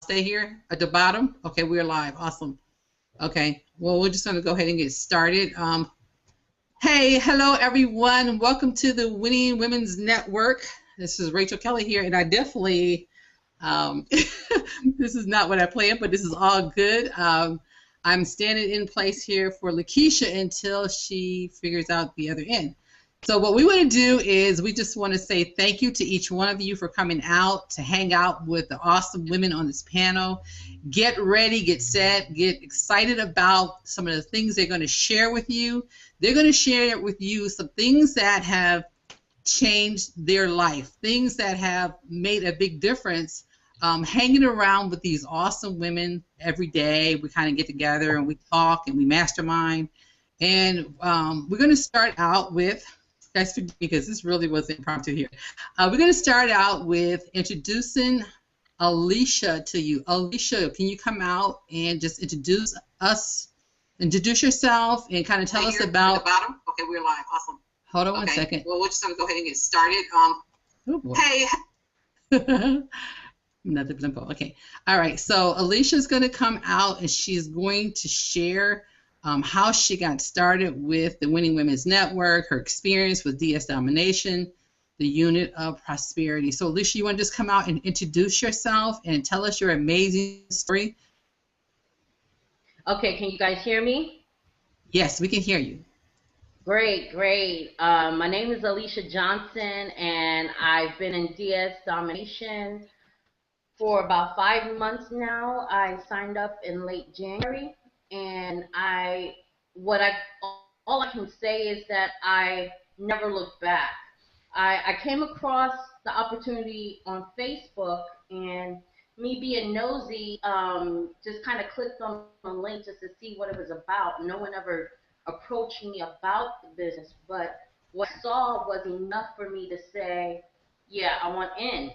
Stay here at the bottom. Okay, we're live. Awesome. Okay, well, we're just going to go ahead and get started. Hey, hello, everyone. Welcome to the Winning Women's Network. This is Rachel Kelly here, and I definitely, this is not what I planned, but this is all good. I'm standing in place here for Lakeisha until she figures out the other end. So what we want to do is we just want to say thank you to each one of you for coming out to hang out with the awesome women on this panel. Get ready, get set, get excited about some of the things they're going to share with you. They're going to share with you some things that have changed their life, things that have made a big difference. Hanging around with these awesome women every day, we kind of get together and we talk and we mastermind. And we're going to start out with, guys, because this really was impromptu here. We're going to start out with introducing Alicia to you. Alicia, can you come out and just introduce yourself and kind of tell us about. At the bottom? Okay, we're live. Awesome. Hold on one second. Well, we're just going to go ahead and get started. Oh, boy. Hey. Another blimpo. Okay. All right. So Alicia's going to come out and she's going to share how she got started with the Winning Women's Network, her experience with DS Domination, the unit of prosperity. So Alicia, you want to just come out and introduce yourself and tell us your amazing story? Okay. Can you guys hear me? Yes, we can hear you. Great, great. My name is Alicia Johnson, and I've been in DS Domination for about 5 months now. I signed up in late January, and all I can say is that I never looked back. I came across the opportunity on Facebook, and me being nosy, just kind of clicked on the link just to see what it was about. No one ever approached me about the business, but what I saw was enough for me to say, yeah, I want in.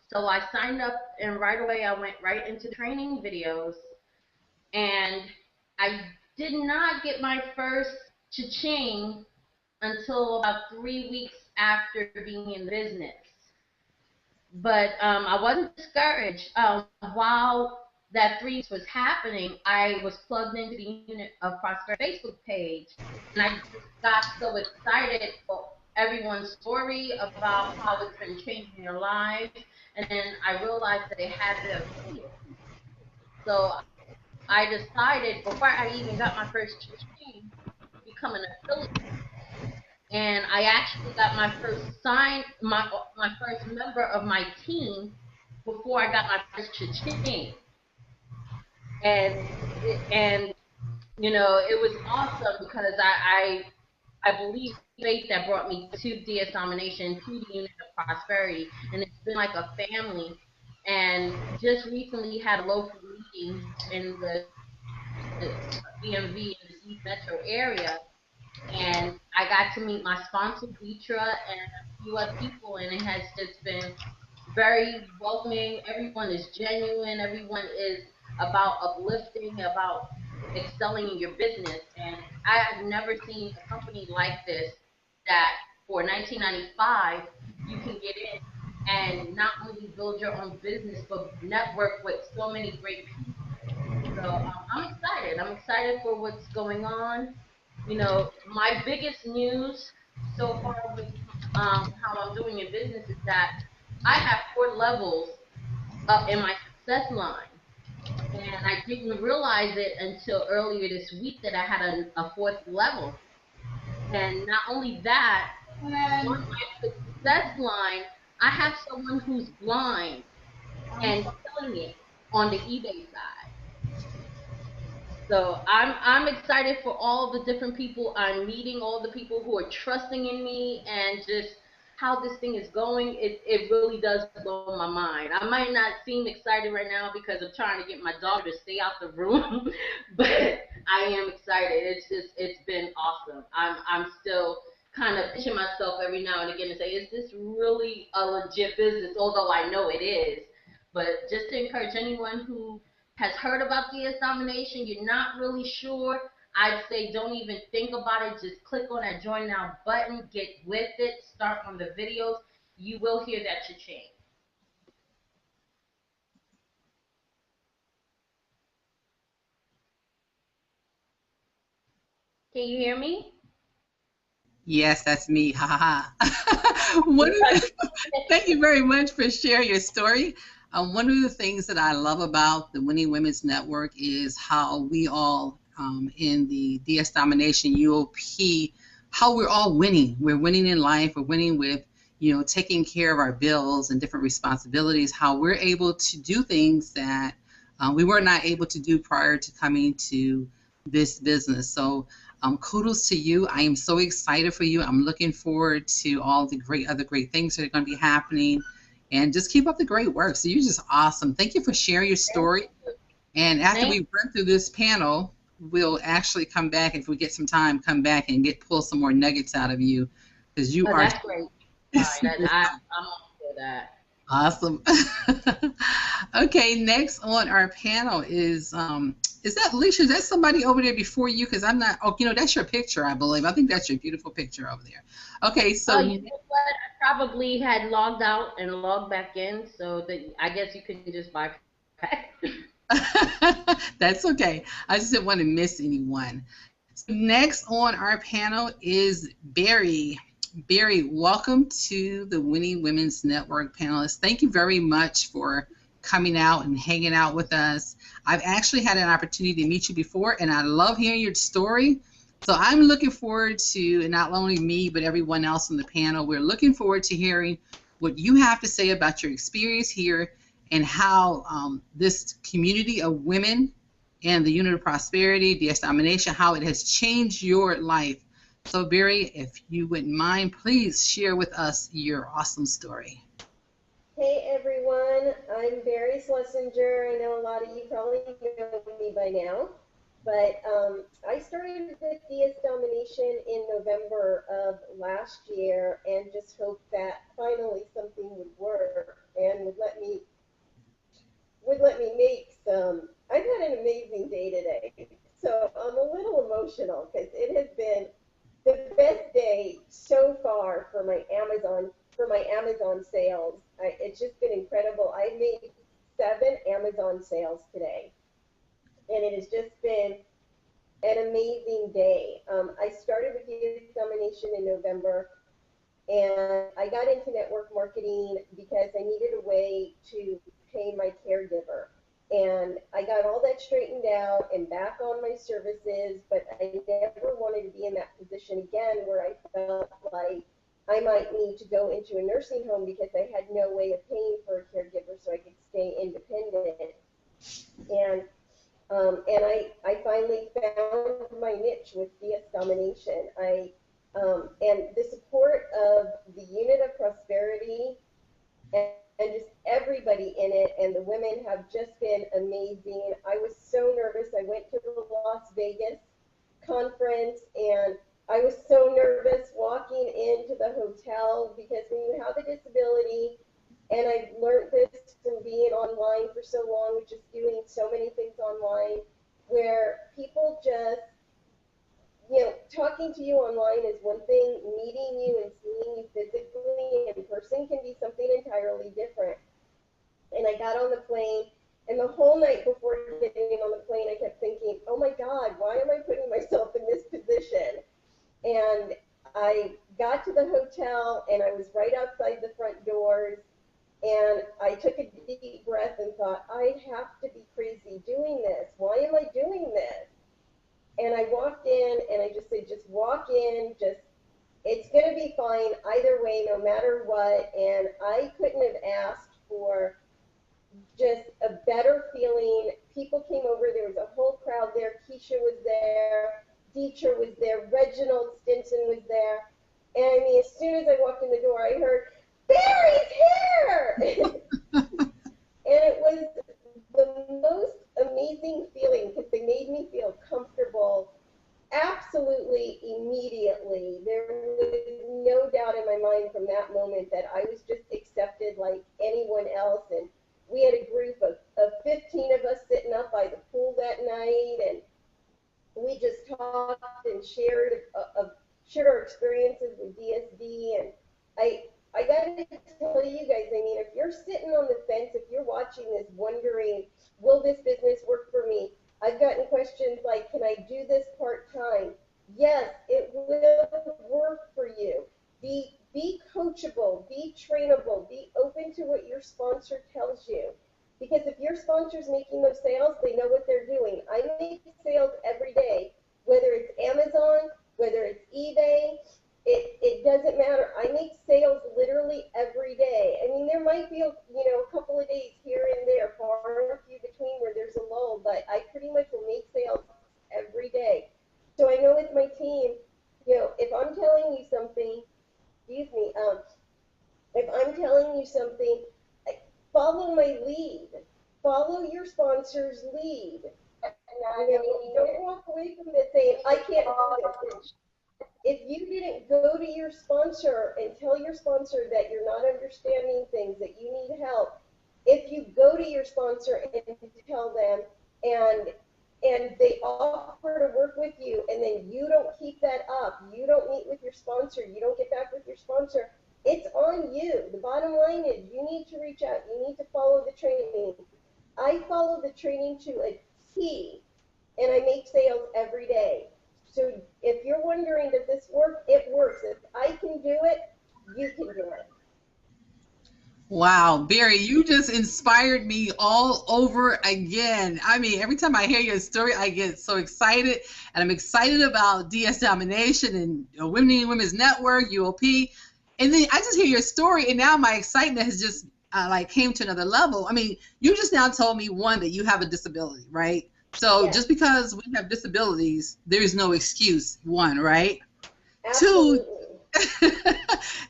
So I signed up, and right away I went right into training videos, and I did not get my first cha-ching until about 3 weeks after being in business. But I wasn't discouraged. While that 3 weeks was happening, I was plugged into the Unit of Prosperity Facebook page, and I just got so excited for everyone's story about how it's been changing their lives, and then I realized that they had their affiliate. So I decided, before I even got my first cha-ching, to become an affiliate. And I actually got my first my first member of my team before I got my first cha-ching. And you know, it was awesome because I believe faith that brought me to DS Domination, to the Unit of Prosperity, and it's been like a family. And just recently had a local meeting in the DMV in the East Metro area, and I got to meet my sponsor, Deetra, and a few other people, and it has just been very welcoming. Everyone is genuine. Everyone is about uplifting, about excelling in your business. And I have never seen a company like this that for $19.95 you can get in and not only build your own business, but network with so many great people. So I'm excited. I'm excited for what's going on. You know, my biggest news so far with how I'm doing in business is that I have 4 levels up in my success line. And I didn't realize it until earlier this week that I had a 4th level. And not only that, on my success line, I have someone who's blind and selling it on the eBay side. So I'm excited for all the different people I'm meeting, all the people who are trusting in me, and just how this thing is going. It really does blow my mind. I might not seem excited right now because I'm trying to get my daughter to stay out the room, but I am excited. It's been awesome. I'm still kind of pitching myself every now and again to say, is this really a legit business? Although I know it is. But just to encourage anyone who has heard about DS Domination, you're not really sure, I'd say don't even think about it. Just click on that join now button, get with it, start on the videos. You will hear that cha-ching. Can you hear me? Yes, that's me. Ha ha ha. Thank you very much for sharing your story. One of the things that I love about the Winning Women's Network is how we all in the DS Domination UOP, how we're all winning. We're winning in life. We're winning with, taking care of our bills and different responsibilities, how we're able to do things that we were not able to do prior to coming to this business. So kudos to you. I am so excited for you. I'm looking forward to all the other great things that are going to be happening. And just keep up the great work. So you're just awesome. Thank you for sharing your story. And after we run through this panel, we'll actually come back, if we get some time, come back and pull some more nuggets out of you, because you are. That's great. All right, I'm all for that. Awesome. Okay, next on our panel is that Alicia? Is that somebody over there before you? Because I'm not. Oh, that's your picture, I believe. I think that's your beautiful picture over there. Okay, so. Oh, you know what? I probably had logged out and logged back in, so that I guess you can just bypass. That's okay. I just didn't want to miss anyone. So next on our panel is Barry. Barry, welcome to the Winning Women's Network panelists. Thank you very much for coming out and hanging out with us. I've actually had an opportunity to meet you before, and I love hearing your story. So I'm looking forward to, and not only me, but everyone else on the panel, we're looking forward to hearing what you have to say about your experience here and how this community of women and the Unit of Prosperity, DS Domination, how it has changed your life. So Barry, if you wouldn't mind, please share with us your awesome story. Hey everyone, I'm Barry Schlesinger. I know a lot of you probably know me by now, but I started with DS Domination in November of last year and just hoped that finally something would work and would let me make some. I've had an amazing day today, so I'm a little emotional because it has been the best day so far for my Amazon sales. It's just been incredible. I made 7 Amazon sales today, and it has just been an amazing day. I started with the Domination in November, and I got into network marketing because I needed a way to pay my caregiver. And I got all that straightened out and back on my services, but I never wanted to be in that position again where I felt like I might need to go into a nursing home because I had no way of paying for a caregiver so I could stay independent. And I finally found my niche with DS Domination. And the support of the Unit of Prosperity and just everybody in it, and the women have just been amazing. I was so nervous. I went to the Las Vegas conference, and I was so nervous walking into the hotel because when you have a disability, and I've learned this from being online for so long, with just doing so many things online, where people just, talking to you online is one thing, meeting you and seeing you physically in person can be something entirely different. And I got on the plane, and the whole night before getting on the plane, I kept thinking, oh my God, why am I putting myself in this position? And I got to the hotel, and I was right outside the front doors, and I took a deep breath and thought, I have to be crazy doing this. Why am I doing this? And I walked in, and I just said, just walk in, it's going to be fine either way, no matter what. And I couldn't have asked for just a better feeling. People came over. There was a whole crowd there. Keisha was there. Dietra was there. Reginald Stinson was there. And I mean, as soon as I walked in the door, I heard, Barry's here! And it was the most amazing feeling because they made me feel comfortable absolutely immediately. There was no doubt in my mind from that moment that I was just accepted like anyone else. And we had a group of 15 of us sitting up by the pool that night, and we just talked and shared shared our experiences with DSD, and I got to tell you guys, I mean, if you're sitting on the fence, if you're watching this wondering, will this business work for me? I've gotten questions like, can I do this part-time? Yes, it will work for you. Be coachable, be trainable, be open to what your sponsor tells you. Because if your sponsor's making those sales, they know what they're doing. I make sales every day, whether it's Amazon, whether it's eBay, it doesn't matter. I make sales literally every day. I mean, there might be, a couple of days here and there, far and few between where there's a lull, but I pretty much will make sales every day. So I know with my team, if I'm telling you something, excuse me, if I'm telling you something, follow my lead. Follow your sponsor's lead. Don't walk away from this saying, I can't do this. If you didn't go to your sponsor and tell your sponsor that you're not understanding things, that you need help, if you go to your sponsor and tell them and they offer to work with you and then you don't keep that up, you don't meet with your sponsor, you don't get back with your sponsor, it's on you. The bottom line is you need to reach out. You need to follow the training. I follow the training to a T, and I make sales every day. So if you're wondering, does this work? It works. If I can do it, you can do it. Wow, Barry, you just inspired me all over again. I mean, every time I hear your story, I get so excited, and I'm excited about DS Domination and Women in Women's Network, UOP, and then I just hear your story, and now my excitement has just came to another level. I mean, you just now told me, one, that you have a disability, right? So yes. Just because we have disabilities, there is no excuse, one, right? Absolutely.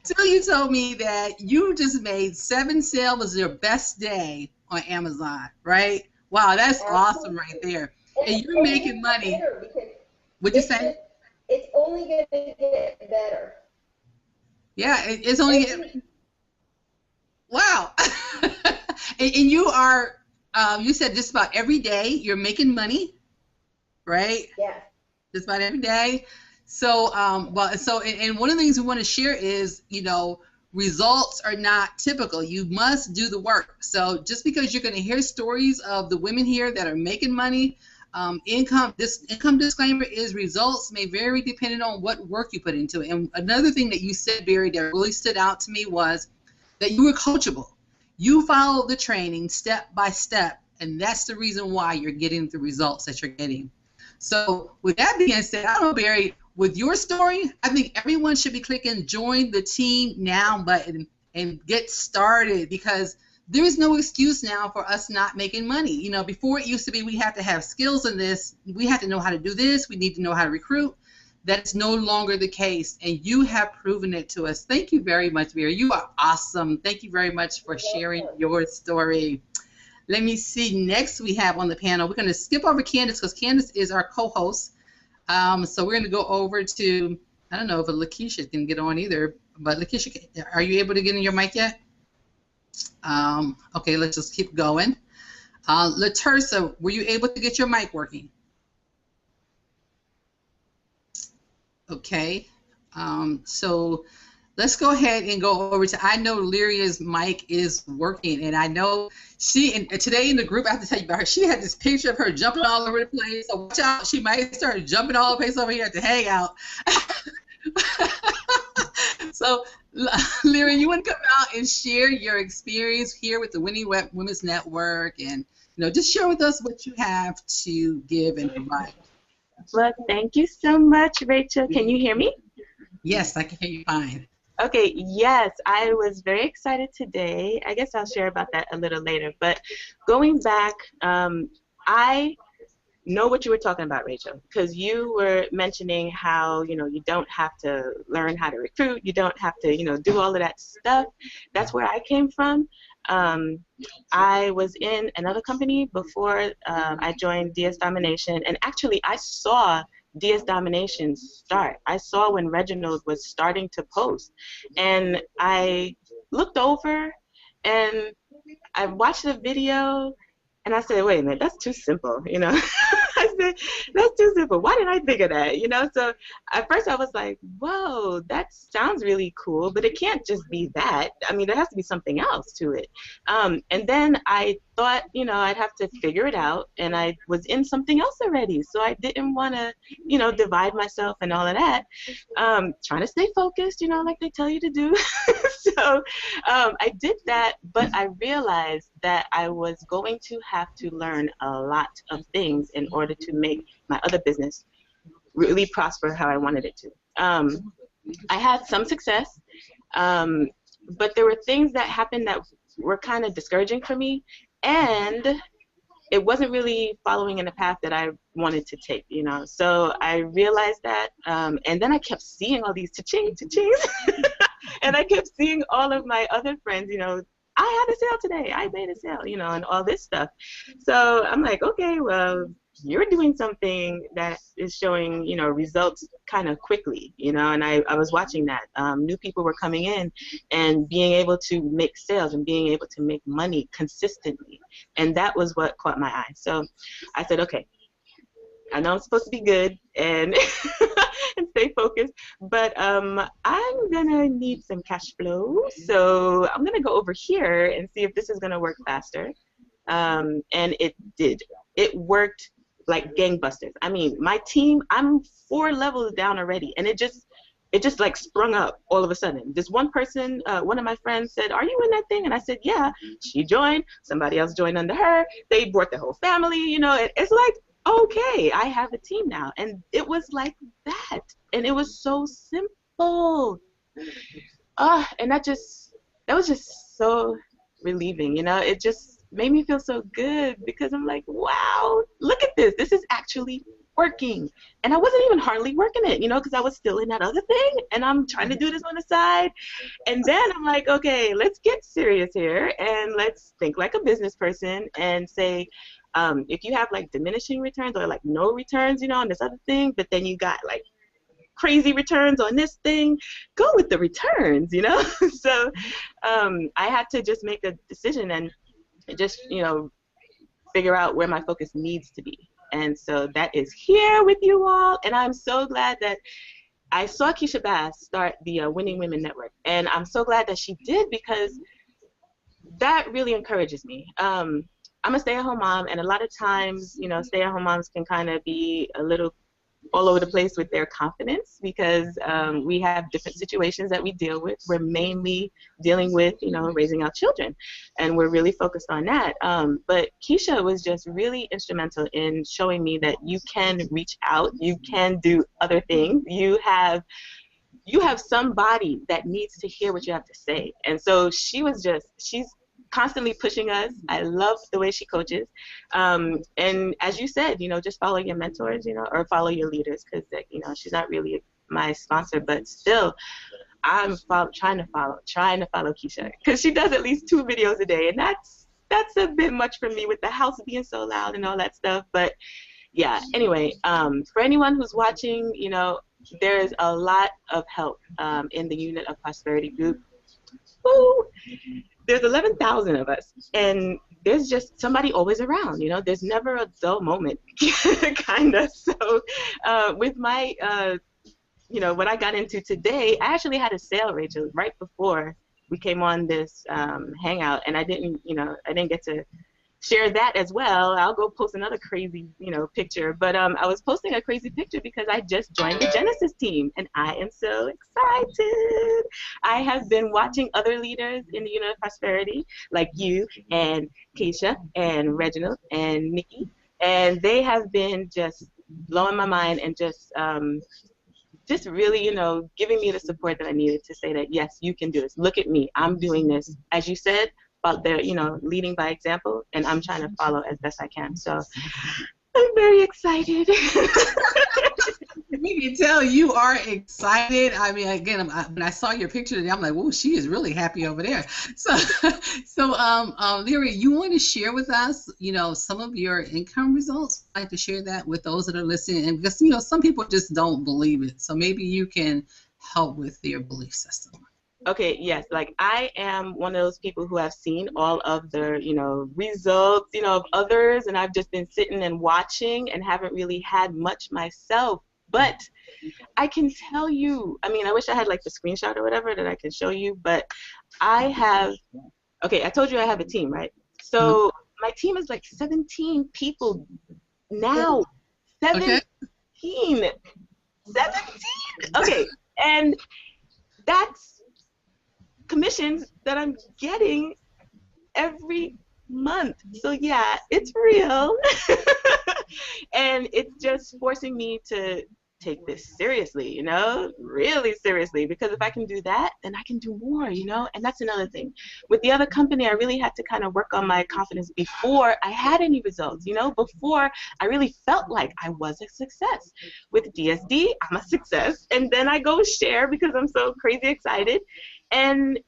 Two, you told me that you just made 7 sales was your best day on Amazon, right? Wow, that's Absolutely. Awesome right there. And you're making money. What'd you say? It's only going to get better. Yeah, it's only getting... Wow. and you are... you said just about every day you're making money, right? Yeah. Just about every day. So, and one of the things we want to share is, results are not typical. You must do the work. So just because you're going to hear stories of the women here that are making money, income disclaimer is results may vary depending on what work you put into it. And another thing that you said, Barry, that really stood out to me was that you were coachable. You follow the training step by step, and that's the reason why you're getting the results that you're getting. So with that being said, I don't know, Barry, with your story, I think everyone should be clicking join the team now button and get started, because there is no excuse now for us not making money. Before it used to be we have to have skills in this. We have to know how to do this. We need to know how to recruit. That's no longer the case, and you have proven it to us. Thank you very much, Barry. You are awesome. Thank you very much for sharing your story. Let me see. Next we have on the panel, we're going to skip over Candace because Candace is our co-host. So we're going to go over to, I don't know if Lakeisha can get on either, but Lakeisha, are you able to get in your mic yet? Okay, let's just keep going. Latersa, were you able to get your mic working? Okay, so let's go ahead and go over to, I know Lyria's mic is working, and I know and today in the group, I have to tell you about her, she had this picture of her jumping all over the place, so watch out, she might start jumping all over the place over here at the Hangout. So, Lyria, you want to come out and share your experience here with the Winning Women's Network, and just share with us what you have to give and provide. Well, thank you so much, Rachel. Can you hear me? Yes, I can hear you fine. Okay, yes, I was very excited today. I guess I'll share about that a little later. But going back, I know what you were talking about, Rachel, because you were mentioning how, you don't have to learn how to recruit. You don't have to, do all of that stuff. That's where I came from. I was in another company before I joined DS Domination, and actually I saw DS Domination start. I saw when Reginald was starting to post, and I looked over and I watched the video and I said, wait a minute, that's too simple, I said, that's too simple. Why didn't I think of that? You know, so at first I was like, whoa, that sounds really cool, but it can't just be that. I mean, there has to be something else to it. And then I thought, you know, I'd have to figure it out, and I was in something else already, so I didn't want to, you know, divide myself and all of that. Trying to stay focused, you know, like they tell you to do. So I did that, but I realized that I was going to have to learn a lot of things in order to make my other business really prosper how I wanted it to. I had some success, but there were things that happened that were kind of discouraging for me, and it wasn't really following in the path that I wanted to take, you know. So I realized that, and then I kept seeing all these cha-chings, and I kept seeing all of my other friends, you know, I had a sale today, I made a sale, you know, and all this stuff. So I'm like, okay, well, you're doing something that is showing, you know, results kind of quickly, you know, and I was watching that. New people were coming in and being able to make sales and being able to make money consistently. And that was what caught my eye. So I said, okay, I know I'm supposed to be good and and stay focused, but I'm gonna need some cash flow. So I'm gonna go over here and see if this is gonna work faster. And it did. It worked like gangbusters. I mean, my team, I'm 4 levels down already, and it just like sprung up all of a sudden. This one person, one of my friends said, are you in that thing? And I said, yeah. She joined, somebody else joined under her, they brought the whole family, you know. It's like, okay, I have a team now. And it was like that, and it was so simple. And that was just so relieving, you know. It just made me feel so good, because I'm like, wow, look at this. This is actually working. And I wasn't even hardly working it, you know, because I was still in that other thing, and I'm trying to do this on the side. And then I'm like, okay, let's get serious here, and let's think like a business person and say, if you have like diminishing returns or like no returns, you know, on this other thing, but then you got like crazy returns on this thing, go with the returns, you know. So I had to just make a decision and just, you know, figure out where my focus needs to be. And so that is here with you all. And I'm so glad that I saw Keisha Bass start the Winning Women Network. And I'm so glad that she did, because that really encourages me. I'm a stay-at-home mom, and a lot of times, you know, stay-at-home moms can kind of be a little all over the place with their confidence, because we have different situations that we deal with. We're mainly dealing with, you know, raising our children, and we're really focused on that. But Keisha was just really instrumental in showing me that you can reach out, you can do other things. You have somebody that needs to hear what you have to say. And so she's constantly pushing us. I love the way she coaches. And as you said, you know, just follow your mentors, you know, or follow your leaders, because, you know, she's not really my sponsor, but still, I'm trying to follow Keisha, because she does at least 2 videos a day, and that's a bit much for me with the house being so loud and all that stuff. But yeah, anyway, for anyone who's watching, you know, there's a lot of help in the Unit of Prosperity group. Woo! There's 11,000 of us, and there's just somebody always around, you know. There's never a dull moment, kind of. So with my, you know, what I got into today, I actually had a sale, Rachel, right before we came on this hangout, and I didn't get to share that as well. I'll go post another crazy, you know, picture. But I was posting a crazy picture because I just joined the Genesis team, and I am so excited. I have been watching other leaders in the Unit of Prosperity, like you and Keisha and Reginald and Nikki, and they have been just blowing my mind and just really, you know, giving me the support that I needed to say that, yes, you can do this. Look at me. I'm doing this. As you said, they're, you know, leading by example, and I'm trying to follow as best I can. So I'm very excited. We can tell you are excited. I mean, again, when I saw your picture today, I'm like, "Whoa, she is really happy over there." So, Lyra, you want to share with us, you know, some of your income results? I'd like to share that with those that are listening, and because, you know, some people just don't believe it. So maybe you can help with their belief system. Okay, yes, like I am one of those people who have seen all of the, results, of others, and I've just been sitting and watching and haven't really had much myself. But I can tell you, I mean, I wish I had like the screenshot or whatever that I can show you, but I have, okay, I told you I have a team, right? So my team is like 17 people now. 17. Okay. 17. Okay, and that's commissions that I'm getting every month. So yeah, it's real. And it's just forcing me to take this seriously, really seriously, because if I can do that, then I can do more, and that's another thing. With the other company, I really had to kind of work on my confidence before I had any results, before I really felt like I was a success. With DSD, I'm a success, and then I go share because I'm so crazy excited, and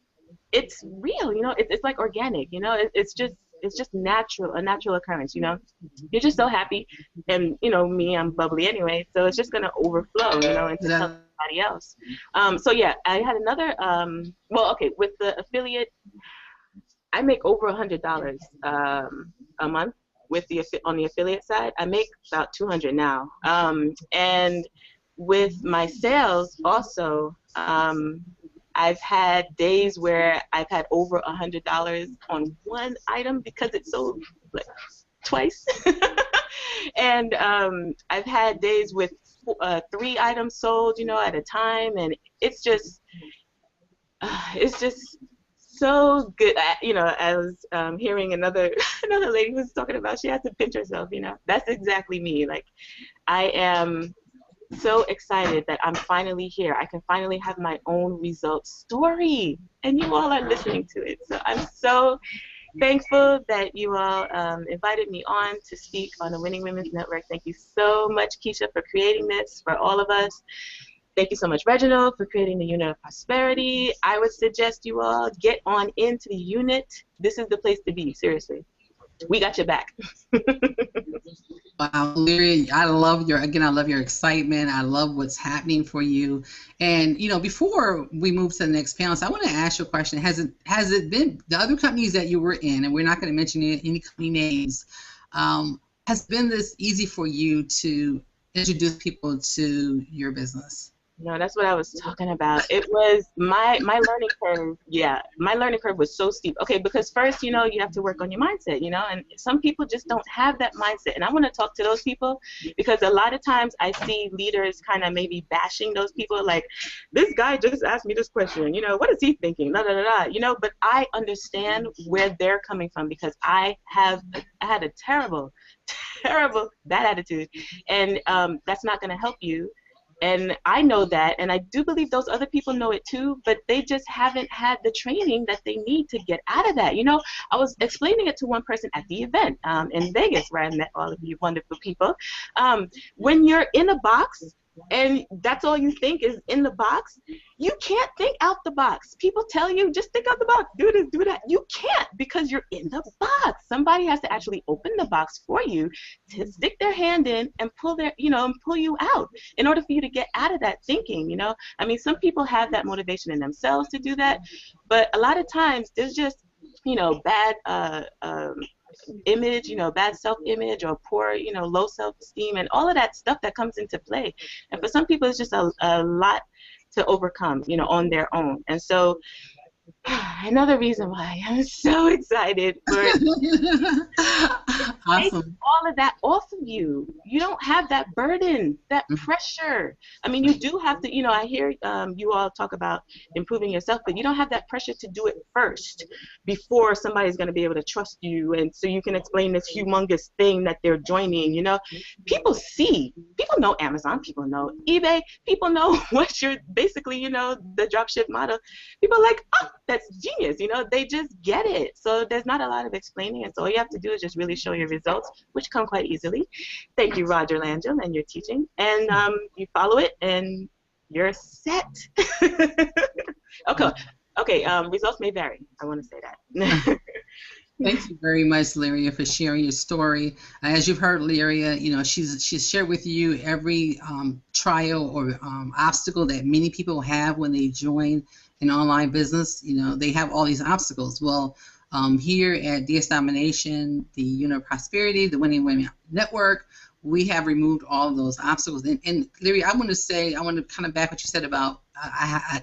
it's real, it's like organic, it's just natural, a natural occurrence, You're just so happy, and me, I'm bubbly anyway, so it's just gonna overflow, into somebody else. So yeah, I had another, well, okay, with the affiliate, I make over $100 a month with on the affiliate side. I make about 200 now, and with my sales also, I've had days where I've had over $100 on one item because it sold like twice. And I've had days with 3 items sold, at a time, and it's just so good. I was hearing another lady who was talking about she has to pinch herself. That's exactly me. Like, I am so excited that I'm finally here. I can finally have my own results story, and you all are listening to it. So I'm so thankful that you all invited me on to speak on the Winning Women's Network. Thank you so much, Keisha, for creating this for all of us. Thank you so much, Reginald, for creating the Unit of Prosperity. I would suggest you all get on into the unit. This is the place to be, seriously. We got your back. Wow, Lyria, I love your excitement. I love what's happening for you. And before we move to the next panelist, I want to ask you a question. Has it been the other companies that you were in, and we're not going to mention any company names, has it been this easy for you to introduce people to your business? No, that's what I was talking about. It was my learning curve. Yeah, my learning curve was so steep. Okay, because first, you have to work on your mindset, and some people just don't have that mindset. And I want to talk to those people because a lot of times I see leaders kind of maybe bashing those people, like, this guy just asked me this question, what is he thinking? Da, da, da, da. But I understand where they're coming from because I had a terrible bad attitude, and that's not going to help you. And I know that, and I do believe those other people know it too, but they just haven't had the training that they need to get out of that. I was explaining it to one person at the event in Vegas where I met all of you wonderful people. When you're in a box and that's all you think is in the box, you can't think out the box. People tell you, just think out the box, do this, do that. You can't because you're in the box. Somebody has to actually open the box for you to stick their hand in and pull pull you out in order for you to get out of that thinking, I mean, some people have that motivation in themselves to do that, but a lot of times there's just, bad image, bad self-image or poor, low self-esteem and all of that stuff that comes into play. And for some people, it's just a lot to overcome, on their own. And so another reason why I'm so excited for Awesome. all of that off of you. You don't have that burden, that pressure. I mean, you do have to, I hear you all talk about improving yourself, but you don't have that pressure to do it first before somebody's going to be able to trust you, and so you can explain this humongous thing that they're joining. People know Amazon, people know eBay, people know what you're basically, the dropship model. People are like, oh, that's genius, they just get it. So there's not a lot of explaining, and so all you have to do is just really show your results, which come quite easily. Thank you, Roger Langille, and your teaching, and you follow it and you're set. Okay, results may vary. I want to say that. Thank you very much, Lyria, for sharing your story. As you've heard, Lyria, she's shared with you every trial or obstacle that many people have when they join an online business. They have all these obstacles. Well, here at DS Domination, the Unit of Prosperity, the Winning Women Network, we have removed all of those obstacles. And Lyria, I want to kind of back what you said about I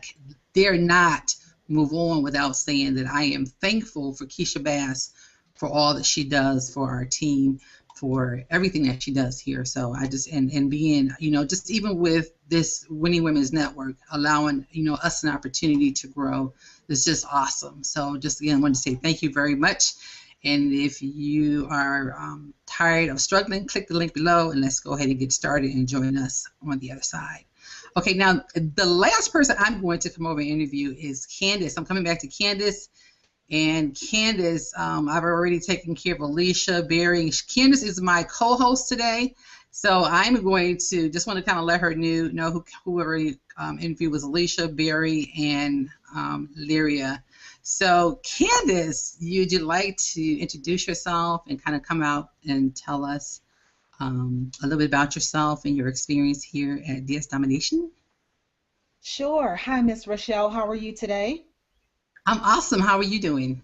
dare not move on without saying that I am thankful for Keisha Bass for all that she does for our team, for everything that she does here. So I just, and being, just even with this Winning Women's Network, allowing, us an opportunity to grow is just awesome. So just again, I wanted to say thank you very much. And if you are tired of struggling, click the link below and let's go ahead and get started and join us on the other side. Okay, now the last person I'm going to come over and interview is Candace. I'm coming back to Candace. And Candace, I've already taken care of Alicia, Barry. Candace is my co-host today. So I'm going to just want to kind of let her know whoever interviewed was Alicia, Barry, and Lyria. So Candace, would you like to introduce yourself and kind of come out and tell us a little bit about yourself and your experience here at DS Domination? Sure. Hi, Miss Rochelle. How are you today? I'm awesome. How are you doing?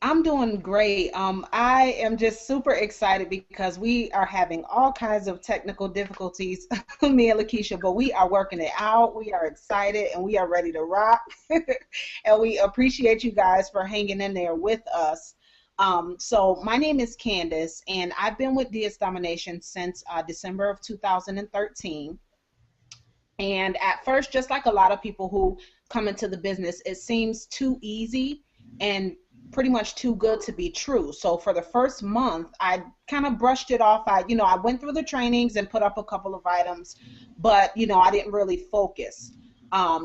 I'm doing great. I am just super excited because we are having all kinds of technical difficulties, me and Lakeisha, but we are working it out. We are excited and we are ready to rock. And we appreciate you guys for hanging in there with us. So my name is Candace, and I've been with DS Domination since December of 2013. And at first, just like a lot of people who come into the business, it seems too easy and pretty much too good to be true. So for the first month, I kind of brushed it off. I went through the trainings and put up a couple of items, but I didn't really focus.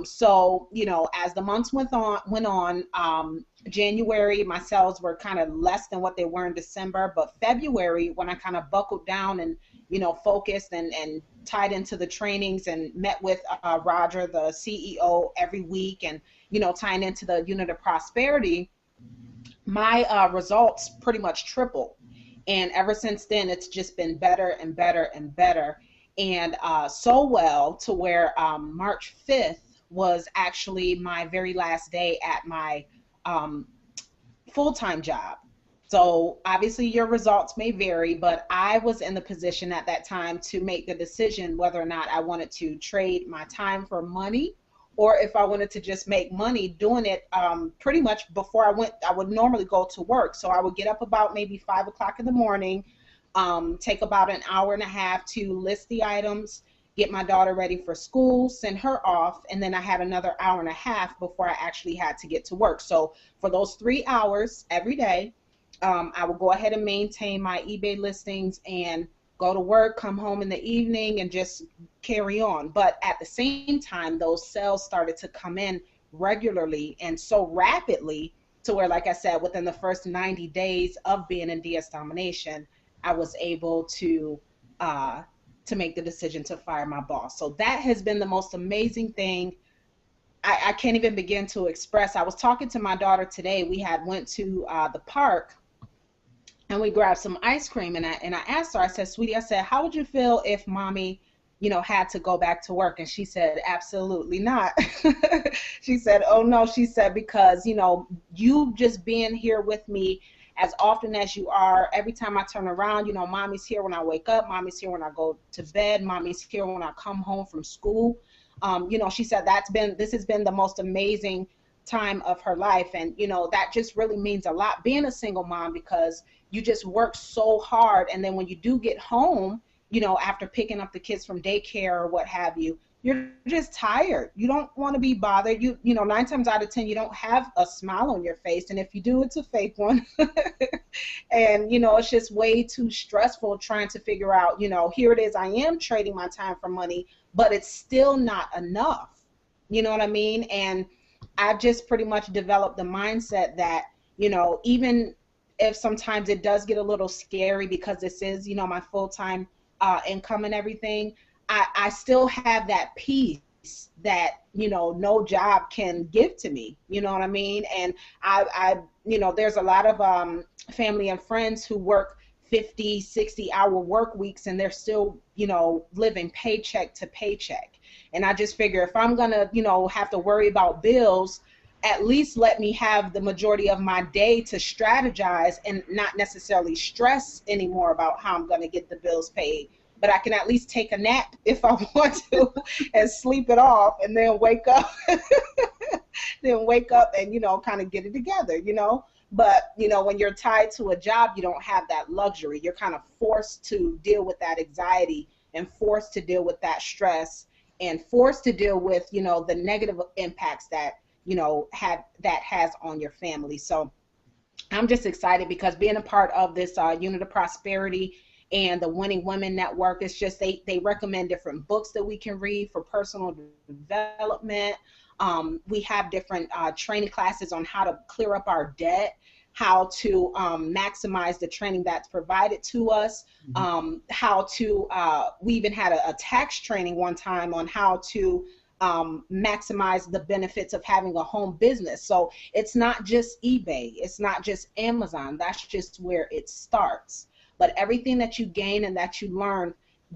So as the months went on, January, my sales were kind of less than what they were in December, but February, when I kind of buckled down and, focused and tied into the trainings and met with Roger, the CEO, every week and, tying into the Unit of Prosperity, my results pretty much tripled. And ever since then, it's just been better and better and better. And so well to where March 5th was actually my very last day at my full-time job. So obviously your results may vary, but I was in the position at that time to make the decision whether or not I wanted to trade my time for money or if I wanted to just make money doing it pretty much before I would normally go to work. So I would get up about maybe 5 o'clock in the morning, take about an hour and a half to list the items, get my daughter ready for school, send her off, and then I had another hour and a half before I actually had to get to work. So for those 3 hours every day, I would go ahead and maintain my eBay listings and go to work, come home in the evening, and just carry on. But at the same time, those sales started to come in regularly and so rapidly to where, like I said, within the first 90 days of being in DS Domination, I was able to make the decision to fire my boss. So that has been the most amazing thing. I can't even begin to express. I was talking to my daughter today. We went to the park and we grabbed some ice cream, and I asked her, I said, sweetie, I said, how would you feel if mommy, had to go back to work? And she said, absolutely not. She said, oh no, she said, because, you just being here with me as often as you are, every time I turn around, mommy's here when I wake up, mommy's here when I go to bed, mommy's here when I come home from school. She said this has been the most amazing time of her life, and that just really means a lot being a single mom, because you just work so hard, and then when you do get home, after picking up the kids from daycare or what have you, you're just tired. You don't want to be bothered. 9 times out of 10 you don't have a smile on your face, and if you do, it's a fake one. And it's just way too stressful trying to figure out, here it is, I am trading my time for money, but it's still not enough. You know what I mean? And I've just pretty much developed the mindset that, even if sometimes it does get a little scary because this is, my full-time income and everything, I still have that peace that, you know, no job can give to me. You know what I mean? And I you know, there's a lot of family and friends who work 50, 60-hour work weeks, and they're still, you know, living paycheck to paycheck. And I just figure if I'm gonna, you know, have to worry about bills, at least let me have the majority of my day to strategize and not necessarily stress anymore about how I'm gonna get the bills paid. But I can at least take a nap if I want to and sleep it off, and then wake up and, you know, kind of get it together, you know. But, you know, when you're tied to a job, you don't have that luxury. You're kind of forced to deal with that anxiety and forced to deal with that stress and forced to deal with, you know, the negative impacts that, you know, that has on your family. So I'm just excited because being a part of this Unit of Prosperity and the Winning Women Network, it's just they recommend different books that we can read for personal development. We have different training classes on how to clear up our debt, how to maximize the training that's provided to us, how to, we even had a tax training one time on how to maximize the benefits of having a home business. So it's not just eBay, it's not just Amazon, that's just where it starts. But everything that you gain and that you learn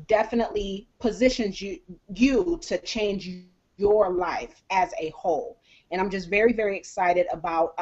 definitely positions you to change your life as a whole. And I'm just very, very excited about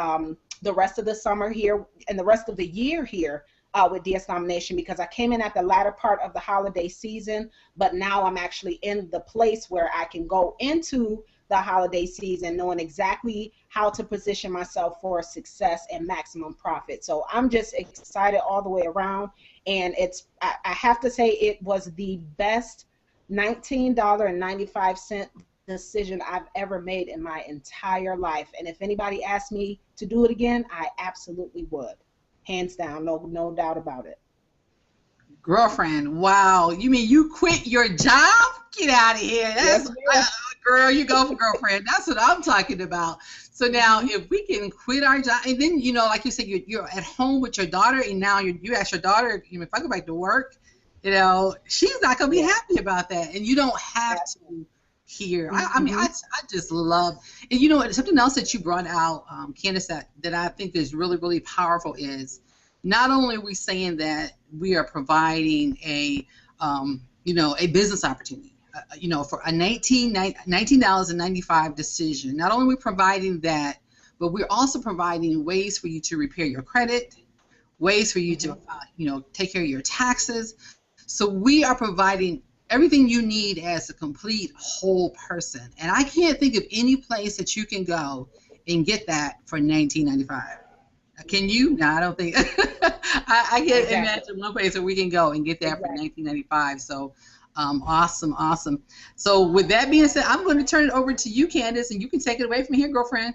the rest of the summer here and the rest of the year here with DS Domination, because I came in at the latter part of the holiday season, but now I'm actually in the place where I can go into the holiday season knowing exactly how to position myself for success and maximum profit. So I'm just excited all the way around, and I have to say it was the best $19.95 decision I've ever made in my entire life. And if anybody asked me to do it again, I absolutely would. Hands down, no doubt about it. Girlfriend, wow. You mean you quit your job? Get out of here. That's, girl, you go for girlfriend. That's what I'm talking about. So now if we can quit our job, and then, you know, like you said, you're at home with your daughter, and now you ask your daughter, you know, if I go back to work, you know, she's not going to be happy about that. And you don't have to here. I mean, I just love, and you know, something else that you brought out, Candace, that I think is really, really powerful is not only are we saying that we are providing a, you know, a business opportunity, you know, for a $19.95 decision. Not only are we providing that, but we're also providing ways for you to repair your credit, ways for you to, you know, take care of your taxes. So we are providing everything you need as a complete whole person. And I can't think of any place that you can go and get that for $19.95. Can you? No, I don't think. I can't imagine one place where we can go and get that for $19.95. So awesome, awesome. So with that being said, I'm going to turn it over to you, Candace, and you can take it away from here, girlfriend.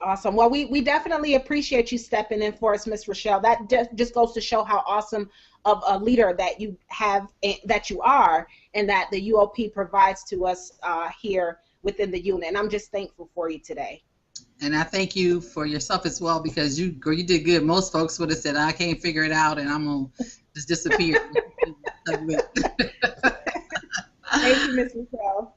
Awesome. Well, we definitely appreciate you stepping in for us, Miss Rochelle. That just goes to show how awesome of a leader that you have, that you are, and that the UOP provides to us here within the unit. And I'm just thankful for you today. And I thank you for yourself as well, because you did good. Most folks would have said, I can't figure it out, and I'm going to just disappear. Thank you, Miss Rochelle.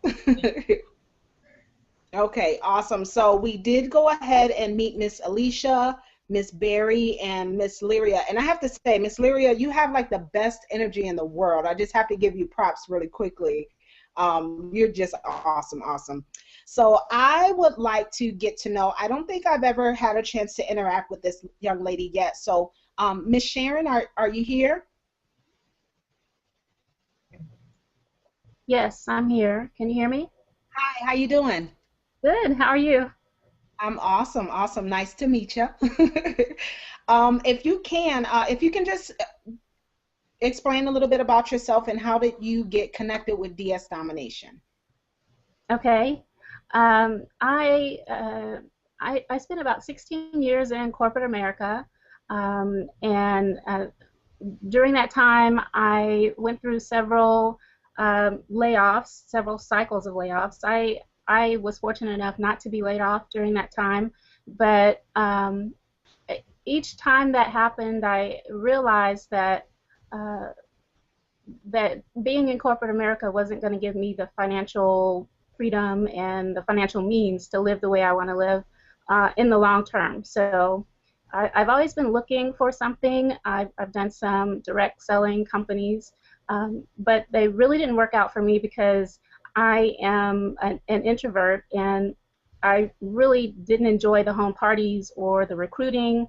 Okay, awesome. So we did go ahead and meet Miss Alicia, Miss Berry, and Miss Lyria. And I have to say, Miss Lyria, you have like the best energy in the world. I just have to give you props really quickly. You're just awesome, awesome. So I would like to get to know, I don't think I've ever had a chance to interact with this young lady yet. So Miss Sharon, are you here? Yes, I'm here. Can you hear me? Hi, how you doing? Good. How are you? I'm awesome. Awesome. Nice to meet you. If you can just explain a little bit about yourself and how did you get connected with DS Domination? Okay. I spent about 16 years in corporate America, and during that time I went through several layoffs, several cycles of layoffs. I was fortunate enough not to be laid off during that time, but each time that happened, I realized that that being in corporate America wasn't going to give me the financial freedom and the financial means to live the way I want to live in the long term. So I've always been looking for something. I've done some direct selling companies, but they really didn't work out for me because I am an introvert, and I really didn't enjoy the home parties or the recruiting.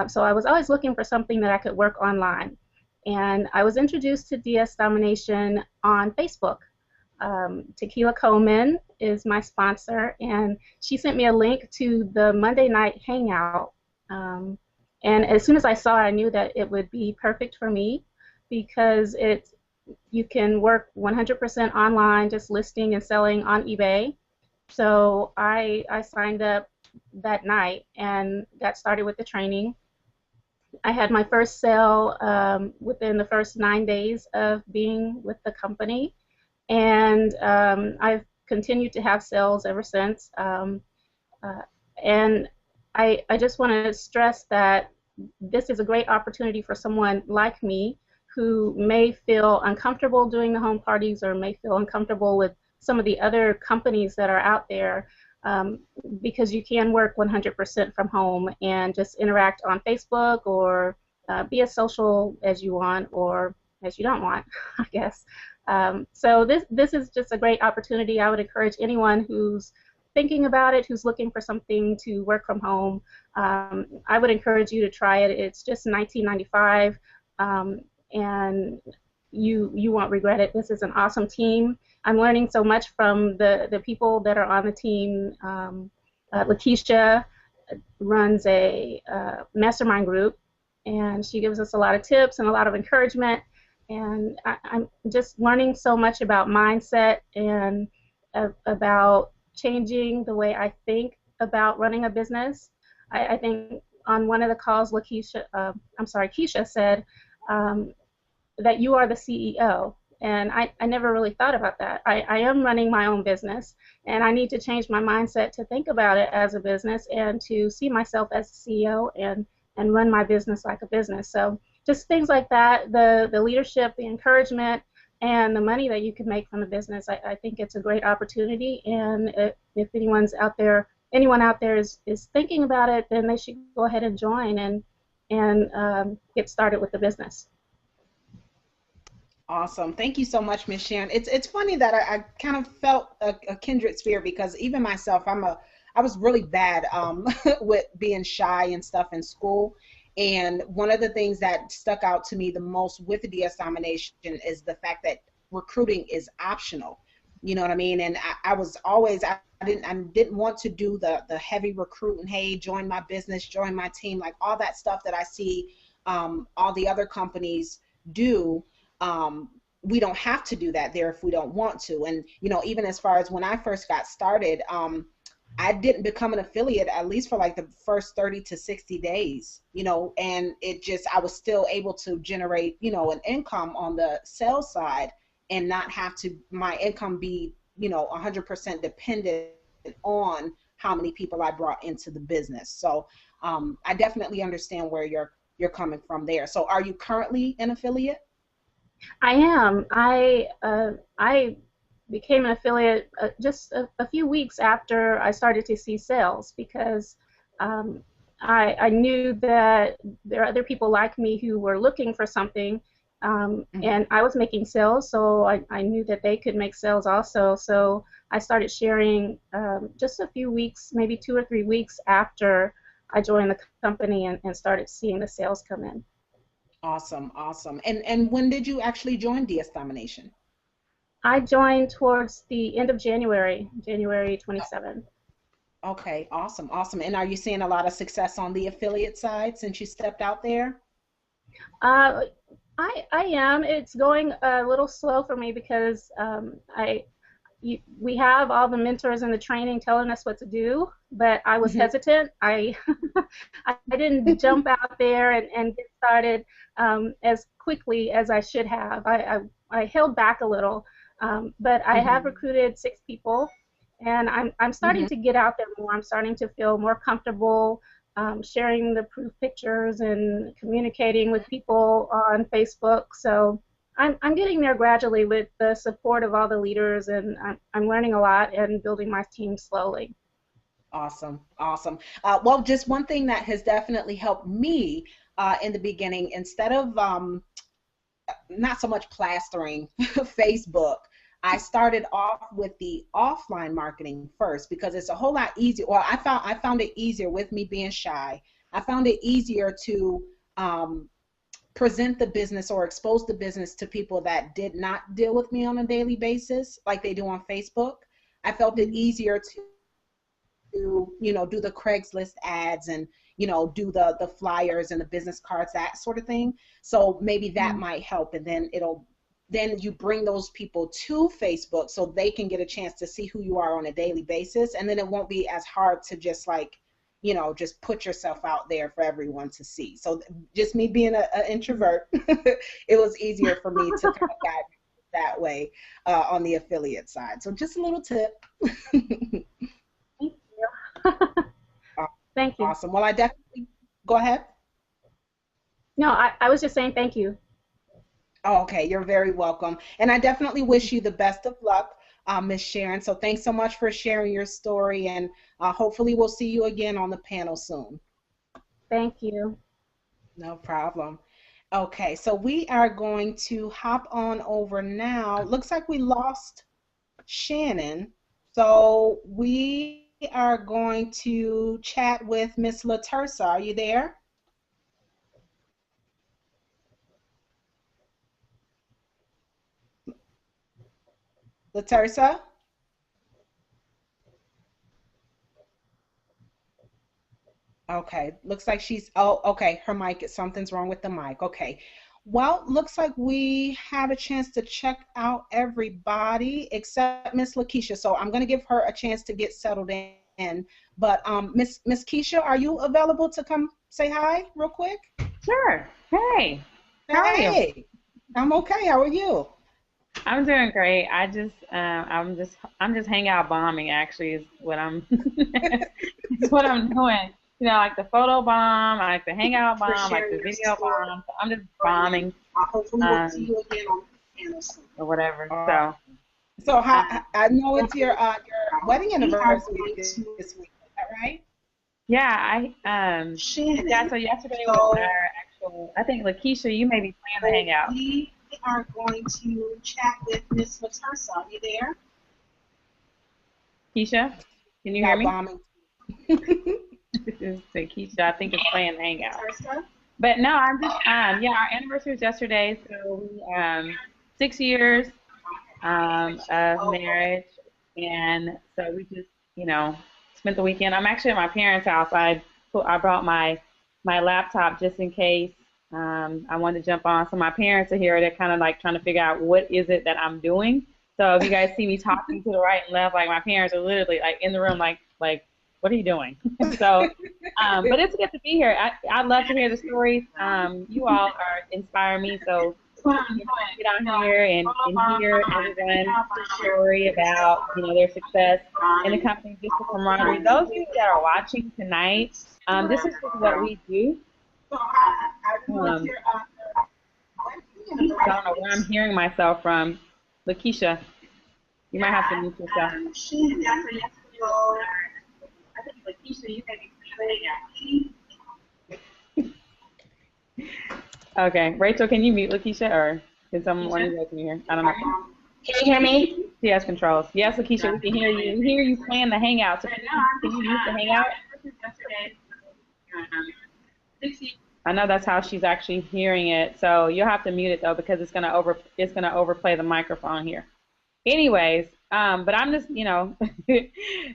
So I was always looking for something that I could work online. And I was introduced to DS Domination on Facebook. Tequila Coleman is my sponsor, and she sent me a link to the Monday night hangout. And as soon as I saw it, I knew that it would be perfect for me because you can work 100% online, just listing and selling on eBay. So I signed up that night and got started with the training. I had my first sale within the first 9 days of being with the company, and I've continued to have sales ever since. And I just want to stress that this is a great opportunity for someone like me who may feel uncomfortable doing the home parties or may feel uncomfortable with some of the other companies that are out there, because you can work 100% from home and just interact on Facebook or be as social as you want or as you don't want, I guess. So this is just a great opportunity. I would encourage anyone who's thinking about it, who's looking for something to work from home. I would encourage you to try it. It's just $19.95, and you won't regret it. This is an awesome team. I'm learning so much from the people that are on the team. Lakeisha runs a mastermind group, and she gives us a lot of tips and a lot of encouragement. And I'm just learning so much about mindset and about changing the way I think about running a business. I think on one of the calls, Keisha said that you are the CEO. And I never really thought about that. I am running my own business, and I need to change my mindset to think about it as a business and to see myself as a CEO and run my business like a business. So just things like that, the leadership, the encouragement, and the money that you can make from the business, I think it's a great opportunity. And if anyone out there is thinking about it, then they should go ahead and join and get started with the business. Awesome. Thank you so much, Ms. Sharon. It's funny that I kind of felt a kindred spirit, because even myself, I was really bad with being shy and stuff in school. And one of the things that stuck out to me the most with the DS Domination is the fact that recruiting is optional. You know what I mean? And I was always, I didn't want to do the heavy recruiting, hey, join my business, join my team, like all that stuff that I see all the other companies do. We don't have to do that there if we don't want to. And, you know, even as far as when I first got started, I didn't become an affiliate at least for like the first 30 to 60 days, you know, and I was still able to generate, you know, an income on the sales side and not have to, my income be, you know, 100% dependent on how many people I brought into the business. So I definitely understand where you're coming from there. So are you currently an affiliate? I am. I became an affiliate just a few weeks after I started to see sales, because I knew that there are other people like me who were looking for something, and I was making sales, so I knew that they could make sales also. So I started sharing just a few weeks, maybe 2 or 3 weeks after I joined the company and started seeing the sales come in. Awesome, awesome. And when did you actually join DS Domination? I joined towards the end of January 27th. Okay, awesome, awesome. And are you seeing a lot of success on the affiliate side since you stepped out there? I am. It's going a little slow for me because we have all the mentors and the training telling us what to do, but I was hesitant. I didn't jump out there and get started as quickly as I should have. I held back a little, but I have recruited 6 people, and I'm starting to get out there more. I'm starting to feel more comfortable sharing the proof pictures and communicating with people on Facebook. So I'm getting there gradually with the support of all the leaders, and I'm learning a lot and building my team slowly. Awesome, awesome. Well, just one thing that has definitely helped me in the beginning, instead of not so much plastering Facebook, I started off with the offline marketing first because it's a whole lot easier. Well, I found it easier with me being shy. I found it easier to present the business or expose the business to people that did not deal with me on a daily basis like they do on Facebook. I felt it easier to do the Craigslist ads and do the flyers and the business cards, that sort of thing. So maybe that might help, and then you bring those people to Facebook so they can get a chance to see who you are on a daily basis, and then it won't be as hard to just just put yourself out there for everyone to see. So just me being an introvert, it was easier for me to kind of guide that way on the affiliate side. So just a little tip. Thank you. Awesome. Well, I definitely go ahead. No, I was just saying thank you. Oh, okay. You're very welcome. And I definitely wish you the best of luck, Ms. Sharon. So thanks so much for sharing your story, and hopefully we'll see you again on the panel soon. Thank you. No problem. Okay, so we are going to hop on over now. Looks like we lost Shannon. So we are going to chat with Miss LaTersa. Are you there? LaTersa? Okay, looks like she's, oh, okay, her mic, something's wrong with the mic. Okay, well, looks like we have a chance to check out everybody except Miss Lakeisha, so I'm going to give her a chance to get settled in. But Miss Keisha, are you available to come say hi real quick? Sure. Hey. How are you? Hey, I'm okay. How are you? I'm doing great. I'm just hangout bombing actually is what I'm is what I'm doing. Like the photo bomb, I like the hangout bomb, I like the video bomb. So I'm just bombing. Hopefully we'll see you again on the panel soon. Or whatever. So I know it's your wedding anniversary this week. Is that right? Yeah, so yesterday was our actual. I think Lakeisha, you may be planning the hangout. We are going to chat with Miss LaTersa. Are you there? Keisha, can you hear me? Keisha, I think it's playing the hangout. But no, I'm just our anniversary was yesterday, so we 6 years of marriage, and so we just spent the weekend. I'm actually at my parents' house. I brought my laptop just in case I wanted to jump on. So my parents are here. They're kind of like trying to figure out what is it that I'm doing. So if you guys see me talking to the right and left, like my parents are literally like in the room, like what are you doing? So, but it's good to be here. I'd love to hear the stories. You all are inspire me. So get on here and hear everyone's story about their success in the company, just the camaraderie. Those of you that are watching tonight, this is just what we do. I don't know where I'm hearing myself from. Lakeisha, you might have to mute yourself. I think Lakeisha, you may be. Okay, Rachel, can you mute Lakeisha, or can someone one of you guys hear? I don't know. Can you hear me? She has controls. Yes, Lakeisha, we can hear you. We hear you playing the hangout. So can you mute the hangout? I know that's how she's actually hearing it. So you'll have to mute it though, because it's gonna overplay the microphone here. Anyways, but I'm just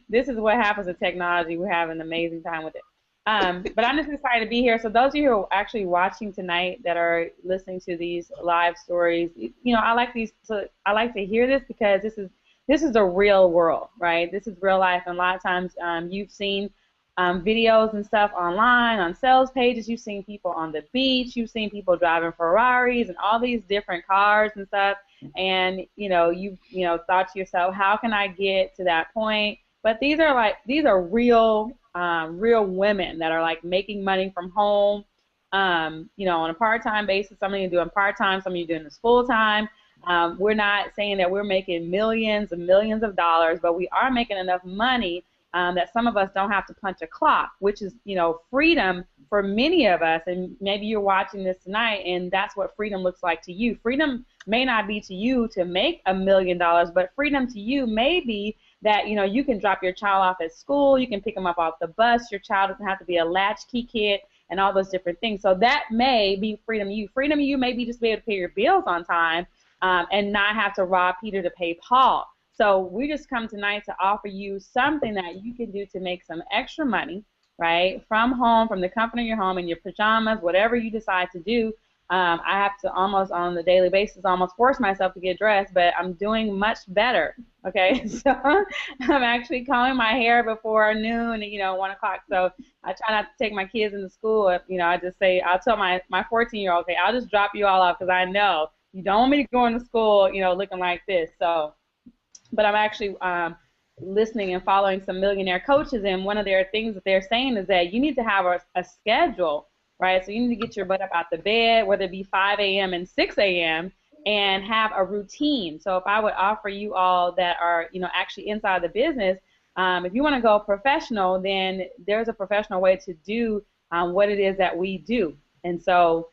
this is what happens with technology. We're having an amazing time with it. But I'm just excited to be here. So those of you who are actually watching tonight that are listening to these live stories, I like to hear this because this is the real world, right? This is real life, and a lot of times you've seen videos and stuff online on sales pages. You've seen people on the beach. You've seen people driving Ferraris and all these different cars and stuff. And you've thought to yourself, how can I get to that point? But these are real women that are like making money from home, you know, on a part-time basis. Some of you are doing part-time, some of you are doing this full-time. We're not saying that we're making millions and millions of dollars, but we are making enough money that some of us don't have to punch a clock, which is, you know, freedom for many of us. And maybe you're watching this tonight, and that's what freedom looks like to you. Freedom may not be to you to make $1 million, but freedom to you may be that, you know, you can drop your child off at school, you can pick them up off the bus, your child doesn't have to be a latchkey kid, and all those different things. So that may be freedom to you. Freedom to you may be just be able to pay your bills on time and not have to rob Peter to pay Paul. So we just come tonight to offer you something that you can do to make some extra money, right, from home, from the comfort of your home, in your pajamas, whatever you decide to do. I have to almost on the daily basis almost force myself to get dressed, but I'm doing much better, okay? So I'm actually combing my hair before noon, you know, 1 o'clock. So I try not to take my kids into school. You know, I just say, I'll tell my 14-year-old, okay, I'll just drop you all off because I know you don't want me to go into school, you know, looking like this. So, but I'm actually listening and following some millionaire coaches, and one of their things that they're saying is that you need to have a schedule, right? So you need to get your butt up out the bed, whether it be 5 a.m. and 6 a.m., and have a routine. So if I would offer you all that are, you know, actually inside the business, if you want to go professional, then there's a professional way to do what it is that we do. And so,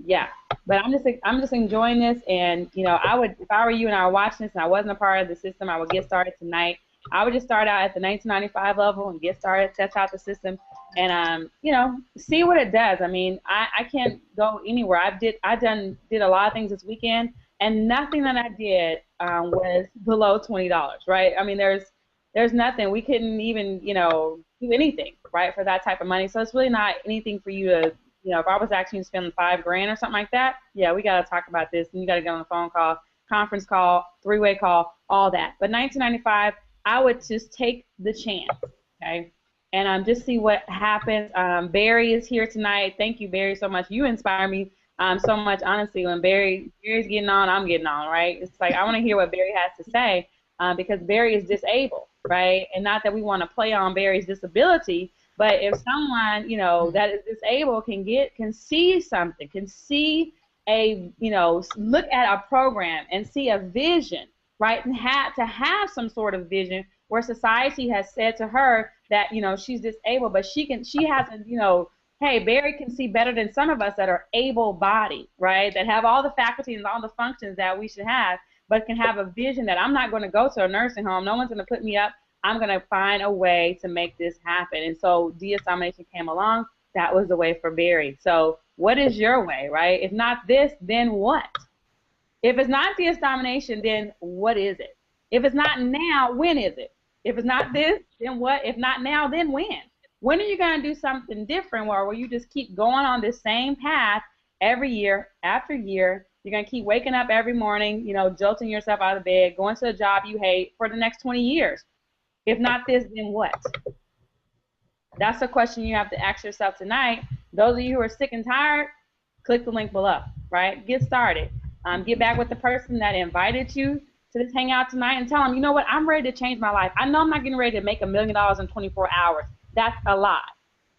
yeah. But I'm just enjoying this, and you know, I would, if I were you and I were watching this and I wasn't a part of the system, I would get started tonight. I would just start out at the 1995 level and get started, test out the system, and you know, see what it does. I mean, I can't go anywhere. I did a lot of things this weekend, and nothing that I did was below $20, right? I mean, there's nothing. We couldn't even, you know, do anything, right, for that type of money. So it's really not anything for you to, you know, if I was actually spending $5 grand or something like that, yeah, we got to talk about this, and you got to get on a phone call, conference call, three-way call, all that. But 1995, I would just take the chance, okay, and just see what happens. Barry is here tonight. Thank you, Barry, so much. You inspire me so much, honestly. When Barry's getting on, I'm getting on, right? It's like I want to hear what Barry has to say because Barry is disabled, right? And not that we want to play on Barry's disability, but if someone, you know, that is disabled can see something, can see a, you know, look at a program and see a vision, right, and have some sort of vision where society has said to her that, you know, she's disabled, but she hasn't, you know, hey, Barry can see better than some of us that are able-bodied, right, that have all the faculties and all the functions that we should have, but can have a vision that I'm not going to go to a nursing home, no one's going to put me up, I'm going to find a way to make this happen. And so DS-Domination came along. That was the way for Barry. So what is your way, right? If not this, then what? If it's not DS-Domination, then what is it? If it's not now, when is it? If it's not this, then what? If not now, then when? When are you going to do something different where you just keep going on this same path every year after year? You're going to keep waking up every morning, you know, jolting yourself out of bed, going to a job you hate for the next 20 years. If not this, then what? That's the question you have to ask yourself tonight. Those of you who are sick and tired, click the link below, right? Get started. Get back with the person that invited you to this hangout tonight and tell them, you know what, I'm ready to change my life. I know I'm not getting ready to make $1 million in 24 hours. That's a lie,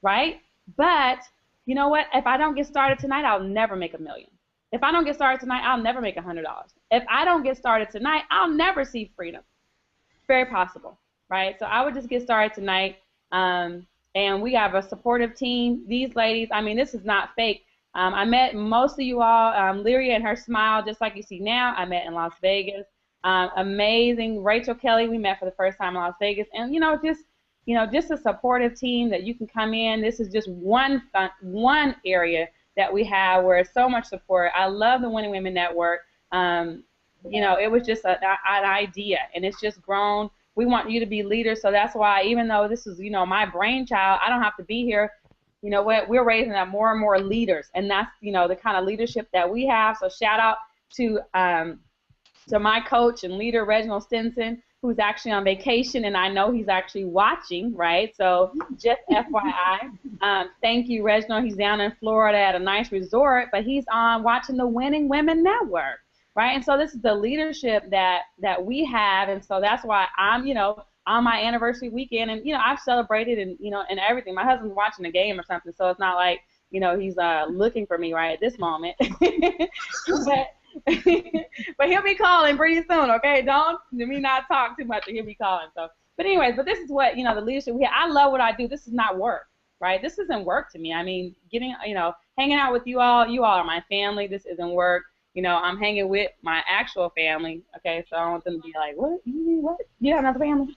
right? But you know what? If I don't get started tonight, I'll never make $1 million. If I don't get started tonight, I'll never make $100. If I don't get started tonight, I'll never see freedom. Very possible. Right, so I would just get started tonight, and we have a supportive team. These ladies, I mean, this is not fake. I met most of you all, Lyria and her smile, just like you see now, I met in Las Vegas. Amazing, Rachel Kelly, we met for the first time in Las Vegas, and just a supportive team that you can come in. This is just one area that we have where it's so much support. I love the Winning Women Network. You know, it was just an idea, and it's just grown. We want you to be leaders, so that's why, even though this is, you know, my brainchild, I don't have to be here. You know what? We're raising up more and more leaders, and that's, you know, the kind of leadership that we have. So shout out to my coach and leader, Reginald Stinson, who's actually on vacation, and I know he's actually watching, right? So just FYI, thank you, Reginald. He's down in Florida at a nice resort, but he's on watching the Winning Women Network. Right, and so this is the leadership that we have, and so that's why I'm, you know, on my anniversary weekend, and you know, I've celebrated and, you know, and everything. My husband's watching a game or something, so it's not like, you know, he's looking for me right at this moment. but but he'll be calling pretty soon, okay? Don't let me not talk too much, or he'll be calling. So, but anyways, but this is what, you know, the leadership we have. I love what I do. This is not work, right? This isn't work to me. I mean, getting, you know, hanging out with you all are my family. This isn't work. You know, I'm hanging with my actual family, okay? So I don't want them to be like, what? You have another family?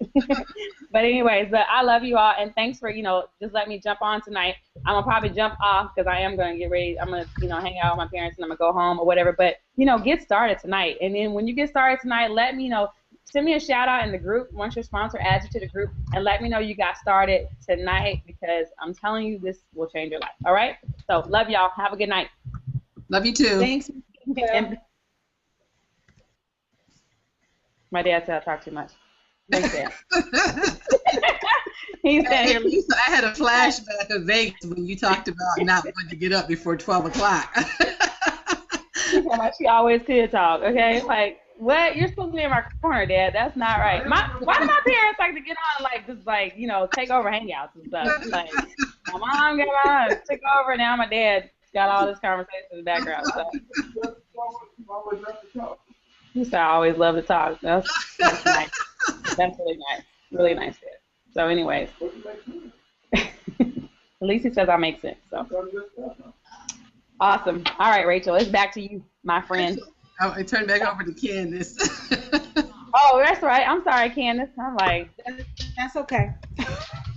But anyways, but I love you all, and thanks for, you know, just letting me jump on tonight. I'm going to probably jump off because I am going to get ready. I'm going to, you know, hang out with my parents, and I'm going to go home or whatever. But, you know, get started tonight. And then when you get started tonight, let me know. Send me a shout-out in the group once your sponsor adds you to the group, and let me know you got started tonight, because I'm telling you, this will change your life, all right? So love y'all. Have a good night. Love you too. Thanks. And my dad said I talk too much. Thanks, Dad. He said, I had a flashback of Vegas when you talked about not wanting to get up before 12 o'clock. she always could talk, okay? Like, what? You're supposed to be in my corner, Dad. That's not right. Why do my parents like to get on, like, just, like, you know, take over hangouts and stuff? Like, my mom got on, took over, now my dad got all this conversation in the background. So. You said I always love to talk. That's nice. That's really nice. Really nice, Dad. So anyways. At least he says I make sense. So. Awesome. All right, Rachel, it's back to you, my friend. I turn back over to Candace. Oh, that's right. I'm sorry, Candace. I'm like, that's okay.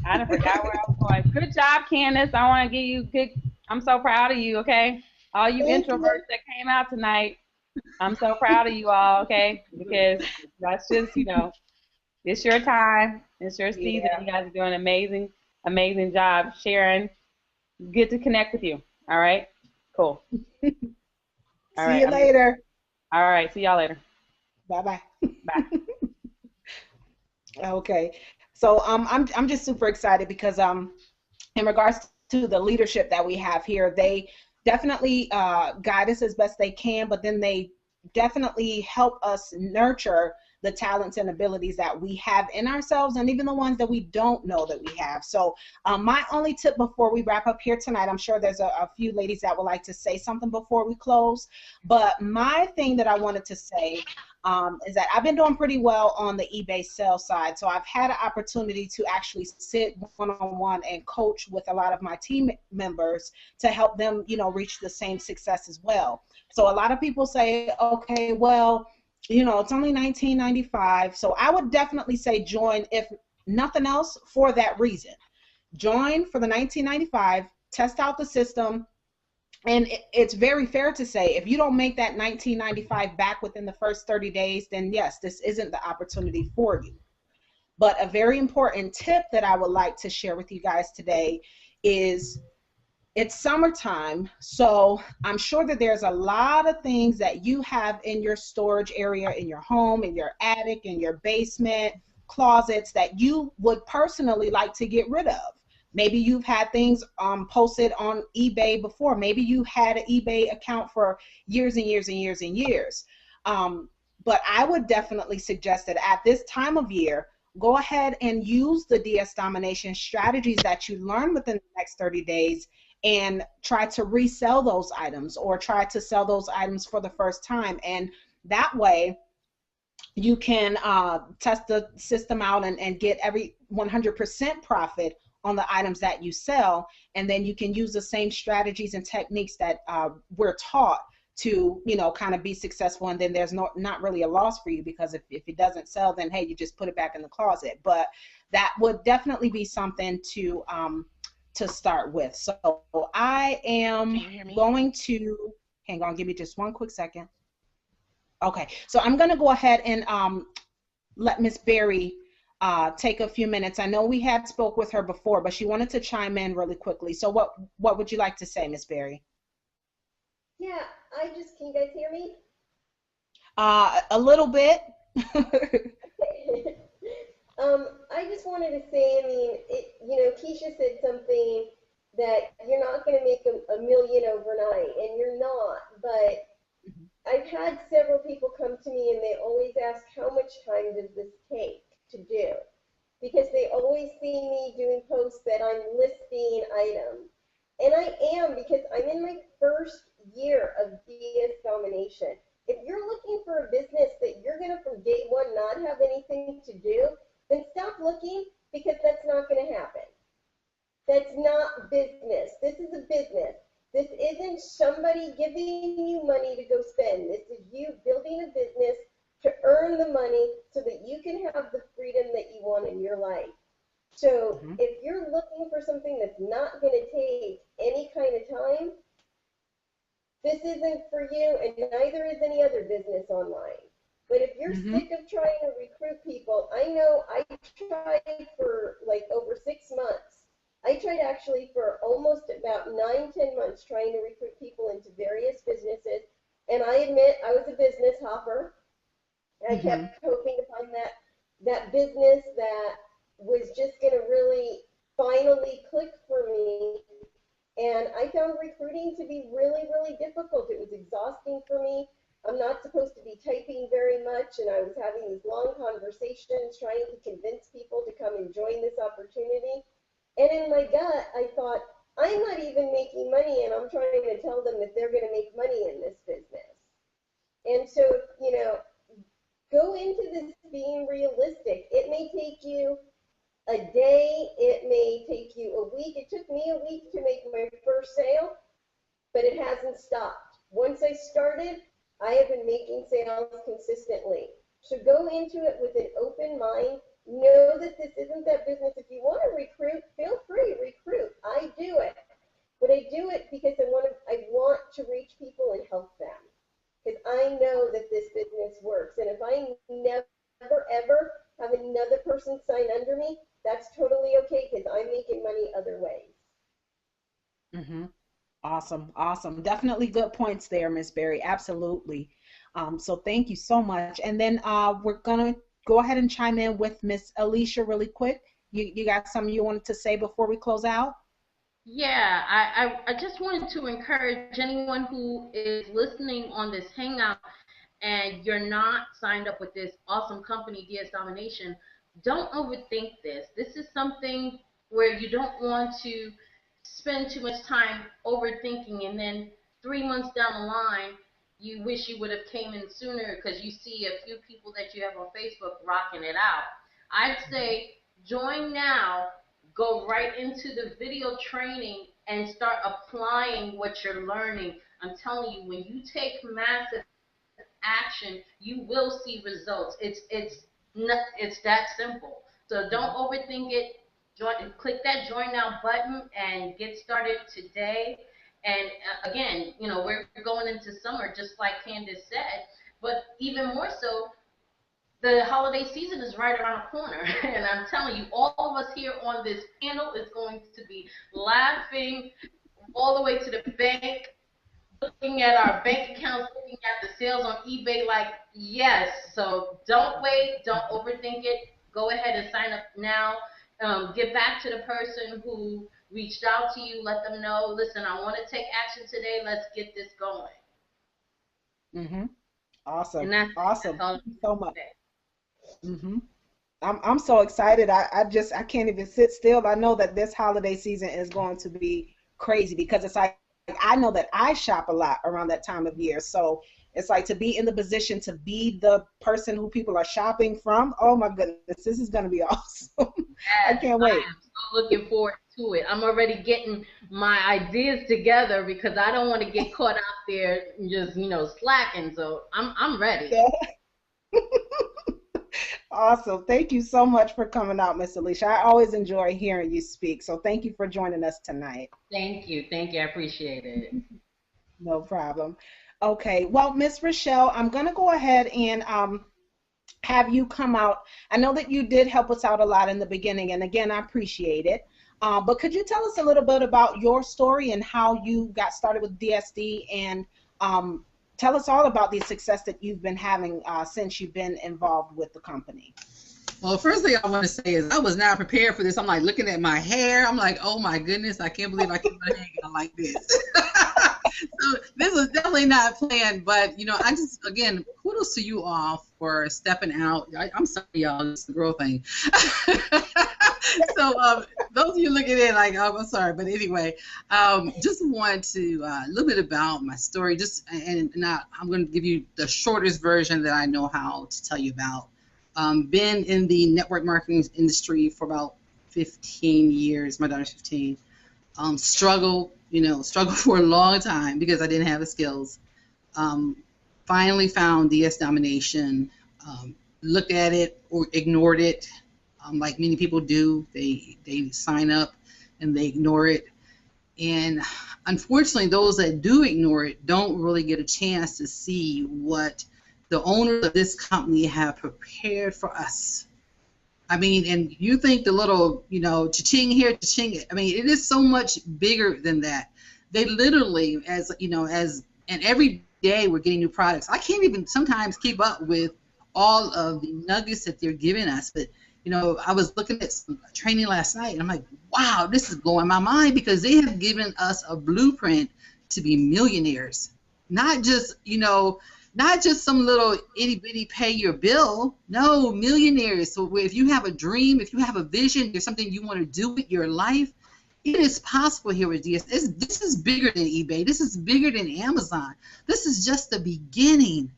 I done forgot where I was going. Good job, Candace. I want to give you good. I'm so proud of you, okay? All you introverts that came out tonight, I'm so proud of you all, okay? Because that's just, you know, it's your time. It's your season. Yeah. You guys are doing an amazing, amazing job. Sharon, good to connect with you. All right? Cool. All right, see you later. All right. See y'all later. Bye-bye. Bye. Okay. So I'm just super excited because in regards to the leadership that we have here, they definitely guide us as best they can, but then they definitely help us nurture the talents and abilities that we have in ourselves, and even the ones that we don't know that we have. So my only tip before we wrap up here tonight, I'm sure there's a few ladies that would like to say something before we close, but my thing that I wanted to say is that I've been doing pretty well on the eBay sales side. So I've had an opportunity to actually sit one-on-one and coach with a lot of my team members to help them, you know, reach the same success as well. So a lot of people say, okay, well, you know, it's only $19.95. So I would definitely say join, if nothing else, for that reason. Join for the $19.95, test out the system. And it's very fair to say, if you don't make that $19.95 back within the first 30 days, then yes, this isn't the opportunity for you. But a very important tip that I would like to share with you guys today is, it's summertime, so I'm sure that there's a lot of things that you have in your storage area, in your home, in your attic, in your basement, closets, that you would personally like to get rid of. Maybe you've had things posted on eBay before. Maybe you had an eBay account for years and years and years and years. But I would definitely suggest that at this time of year, go ahead and use the DS domination strategies that you learn within the next 30 days and try to resell those items, or try to sell those items for the first time. And that way you can test the system out and get every 100% profit on the items that you sell, and then you can use the same strategies and techniques that we're taught to, you know, kind of be successful, and then there's not really a loss for you, because if it doesn't sell, then hey, you just put it back in the closet. But that would definitely be something to start with. So I am going to, hang on, give me just one quick second. Okay, so I'm going to go ahead and let Miss Berry take a few minutes. I know we had spoke with her before, but she wanted to chime in really quickly. So what would you like to say, Miss Berry? Yeah, can you guys hear me? A little bit. I just wanted to say, I mean, you know, Keisha said something that you're not going to make a million overnight, and you're not, but I've had several people come to me and they always ask, how much time does this take to do? Because they always see me doing posts that I'm listing items. And I am, because I'm in my first year of DS domination. If you're looking for a business that you're going to from day one not have anything to do, then stop looking, because that's not going to happen. That's not business. This is a business. This isn't somebody giving you money to go spend. This is you building a business to earn the money so that you can have the freedom that you want in your life. So if you're looking for something that's not going to take any kind of time, this isn't for you, and neither is any other business online. But if you're sick of trying to recruit people, I know I tried for like over 6 months. I tried actually for almost about 9-10 months trying to recruit people into various businesses. And I admit I was a business hopper. I kept hoping to find that business that was just going to really finally click for me. And I found recruiting to be really, really difficult. It was exhausting for me. I'm not supposed to be typing very much, and I was having these long conversations trying to convince people to come and join this opportunity. And in my gut, I thought, I'm not even making money, and I'm trying to tell them that they're going to make money in this business. And so, you know, go into this being realistic. It may take you a day, it may take you a week. It took me a week to make my first sale, but it hasn't stopped. Once I started, I have been making sales consistently. So go into it with an open mind. Know that this isn't that business. If you want to recruit, feel free, recruit. I do it. But I do it because I want to reach people and help them. Because I know that this business works. And if I never, ever have another person sign under me, that's totally okay, because I'm making money other ways. Awesome, awesome. Definitely good points there, Miss Berry. Absolutely. So thank you so much. And then we're going to go ahead and chime in with Miss Alicia really quick. You got something you wanted to say before we close out? Yeah, I just wanted to encourage anyone who is listening on this Hangout and you're not signed up with this awesome company, DS Domination, don't overthink this. This is something where you don't want to spend too much time overthinking, and then 3 months down the line, you wish you would have came in sooner because you see a few people that you have on Facebook rocking it out. I'd say join now, go right into the video training, and start applying what you're learning. I'm telling you, when you take massive action, you will see results. It's that simple. So don't overthink it. Click that join now button and get started today. And again, you know, we're going into summer, just like Candace said, but even more so, the holiday season is right around the corner. And I'm telling you, all of us here on this panel is going to be laughing all the way to the bank, looking at our bank accounts, looking at the sales on eBay, like, yes. So don't wait, don't overthink it. Go ahead and sign up now. Get back to the person who reached out to you. Let them know, listen, I want to take action today. Let's get this going. Awesome. And Awesome. That's all Thank you so much. I'm so excited. I can't even sit still. I know that this holiday season is going to be crazy, because it's like, I know that I shop a lot around that time of year. So it's like, to be in the position to be the person who people are shopping from. Oh my goodness, this is going to be awesome. Yes, I can't wait. I am so looking forward to it. I'm already getting my ideas together because I don't want to get caught out there just, you know, slacking. So I'm ready. Yeah. Awesome. Thank you so much for coming out, Miss Alicia. I always enjoy hearing you speak. So thank you for joining us tonight. Thank you. Thank you. I appreciate it. No problem. Okay. Well, Miss Rochelle, I'm going to go ahead and have you come out. I know that you did help us out a lot in the beginning, and again, I appreciate it. But could you tell us a little bit about your story and how you got started with DSD, and tell us all about the success that you've been having since you've been involved with the company. Well, first thing I want to say is I was not prepared for this. I'm like looking at my hair. I'm like, oh my goodness, I can't believe I keep my hair on like this. So this was definitely not planned, but you know, I just, again, kudos to you all for stepping out. I'm sorry, y'all, it's the girl thing. So those of you looking in like, oh, I'm sorry, but anyway, just want to a little bit about my story. Just and I'm going to give you the shortest version that I know how to tell you about. Been in the network marketing industry for about 15 years. My daughter's 15. Struggled for a long time because I didn't have the skills. Finally found DS Domination. Looked at it or ignored it. Like many people do, they sign up and they ignore it. And unfortunately, those that do ignore it don't really get a chance to see what the owners of this company have prepared for us. I mean, and you think the little, cha-ching here, cha-ching, I mean, it is so much bigger than that. They literally, and every day we're getting new products. I can't even sometimes keep up with all of the nuggets that they're giving us, but I was looking at some training last night, and I'm like, wow, this is blowing my mind because they have given us a blueprint to be millionaires. Not just, not just some little itty-bitty pay your bill. No, millionaires. So if you have a dream, if you have a vision, there's something you want to do with your life, it is possible here with DS. This is bigger than eBay. This is bigger than Amazon. This is just the beginning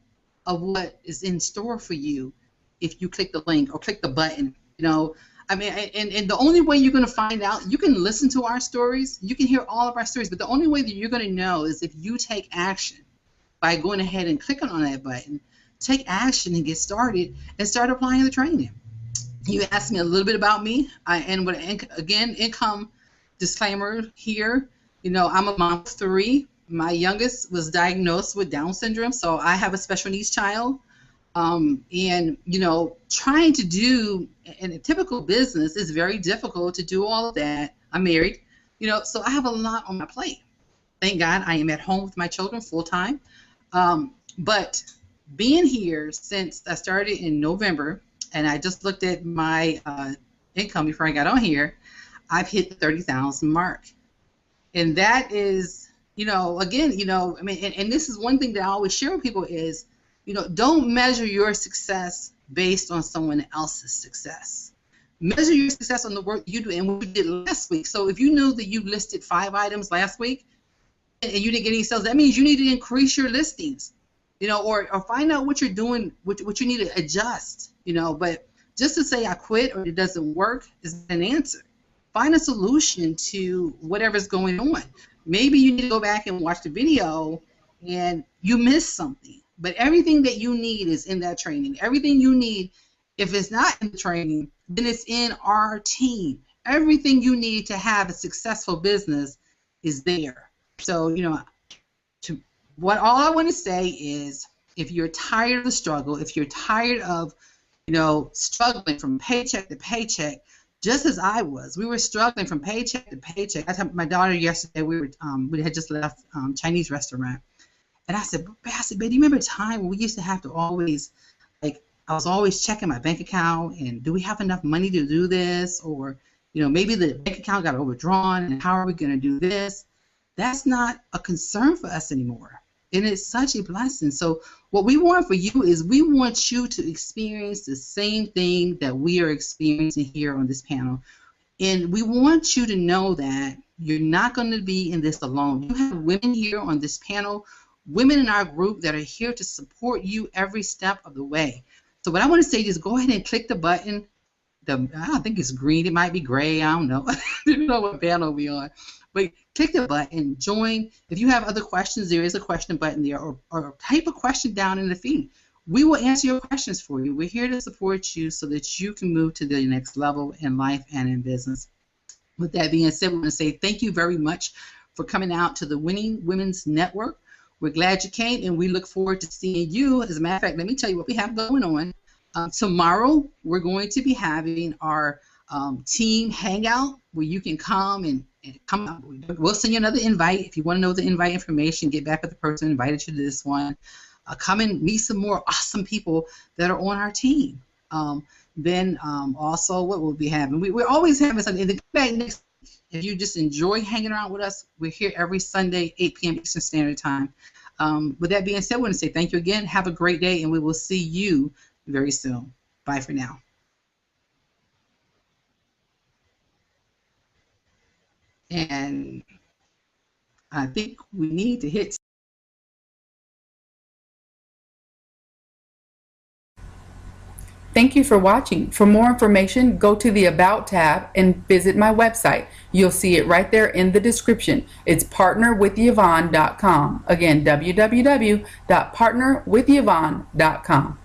of what is in store for you. If you click the link or click the button, I mean, and the only way you're going to find out, you can listen to our stories, you can hear all of our stories, but the only way that you're going to know is if you take action by going ahead and clicking on that button, take action and get started and start applying the training. You asked me a little bit about me, and again, income disclaimer here, I'm a mom of 3. My youngest was diagnosed with Down syndrome, so I have a special needs child. And, trying to do in a typical business is very difficult to do all of that. I'm married, so I have a lot on my plate. Thank God I am at home with my children full time. But being here since I started in November, and I just looked at my income before I got on here, I've hit the 30,000 mark. And that is, again, I mean, and this is one thing that I always share with people is, don't measure your success based on someone else's success. Measure your success on the work you do and what you did last week. So if you know that you listed 5 items last week and you didn't get any sales, that means you need to increase your listings, or find out what you're doing, what you need to adjust, But just to say I quit or it doesn't work is an answer. Find a solution to whatever's going on. Maybe you need to go back and watch the video and you missed something. But everything that you need is in that training. Everything you need, if it's not in the training, then it's in our team. Everything you need to have a successful business is there. So, all I want to say is if you're tired of the struggle, if you're tired of, struggling from paycheck to paycheck, just as I was, we were struggling from paycheck to paycheck. I told my daughter yesterday, we had just left Chinese restaurant. And I said, babe, do you remember a time when we used to have to always, I was always checking my bank account and do we have enough money to do this? Or, maybe the bank account got overdrawn and how are we going to do this? That's not a concern for us anymore. And it's such a blessing. So what we want for you is we want you to experience the same thing that we are experiencing here on this panel. And we want you to know that you're not going to be in this alone. You have women here on this panel, women in our group that are here to support you every step of the way. So what I want to say is go ahead and click the button. I think it's green. It might be gray. I don't know. I don't know what panel we're on. But click the button, join. If you have other questions, there is a question button there, or type a question down in the feed. We will answer your questions for you. We're here to support you so that you can move to the next level in life and in business. With that being said, we want to say thank you very much for coming out to the Winning Women's Network. We're glad you came, and we look forward to seeing you. As a matter of fact, let me tell you what we have going on. Tomorrow, we're going to be having our team hangout where you can come and come out. We'll send you another invite. If you want to know the invite information, get back with the person who invited you to this one. Come and meet some more awesome people that are on our team. Then also, what we'll be having, we're always having something. And back next, if you just enjoy hanging around with us, we're here every Sunday, 8 p.m. Eastern Standard Time. With that being said, I want to say thank you again. Have a great day, and we will see you very soon. Bye for now. And I think we need to hit. Thank you for watching. For more information, go to the About tab and visit my website. You'll see it right there in the description. It's partnerwithyvonne.com. Again, www.partnerwithyvonne.com.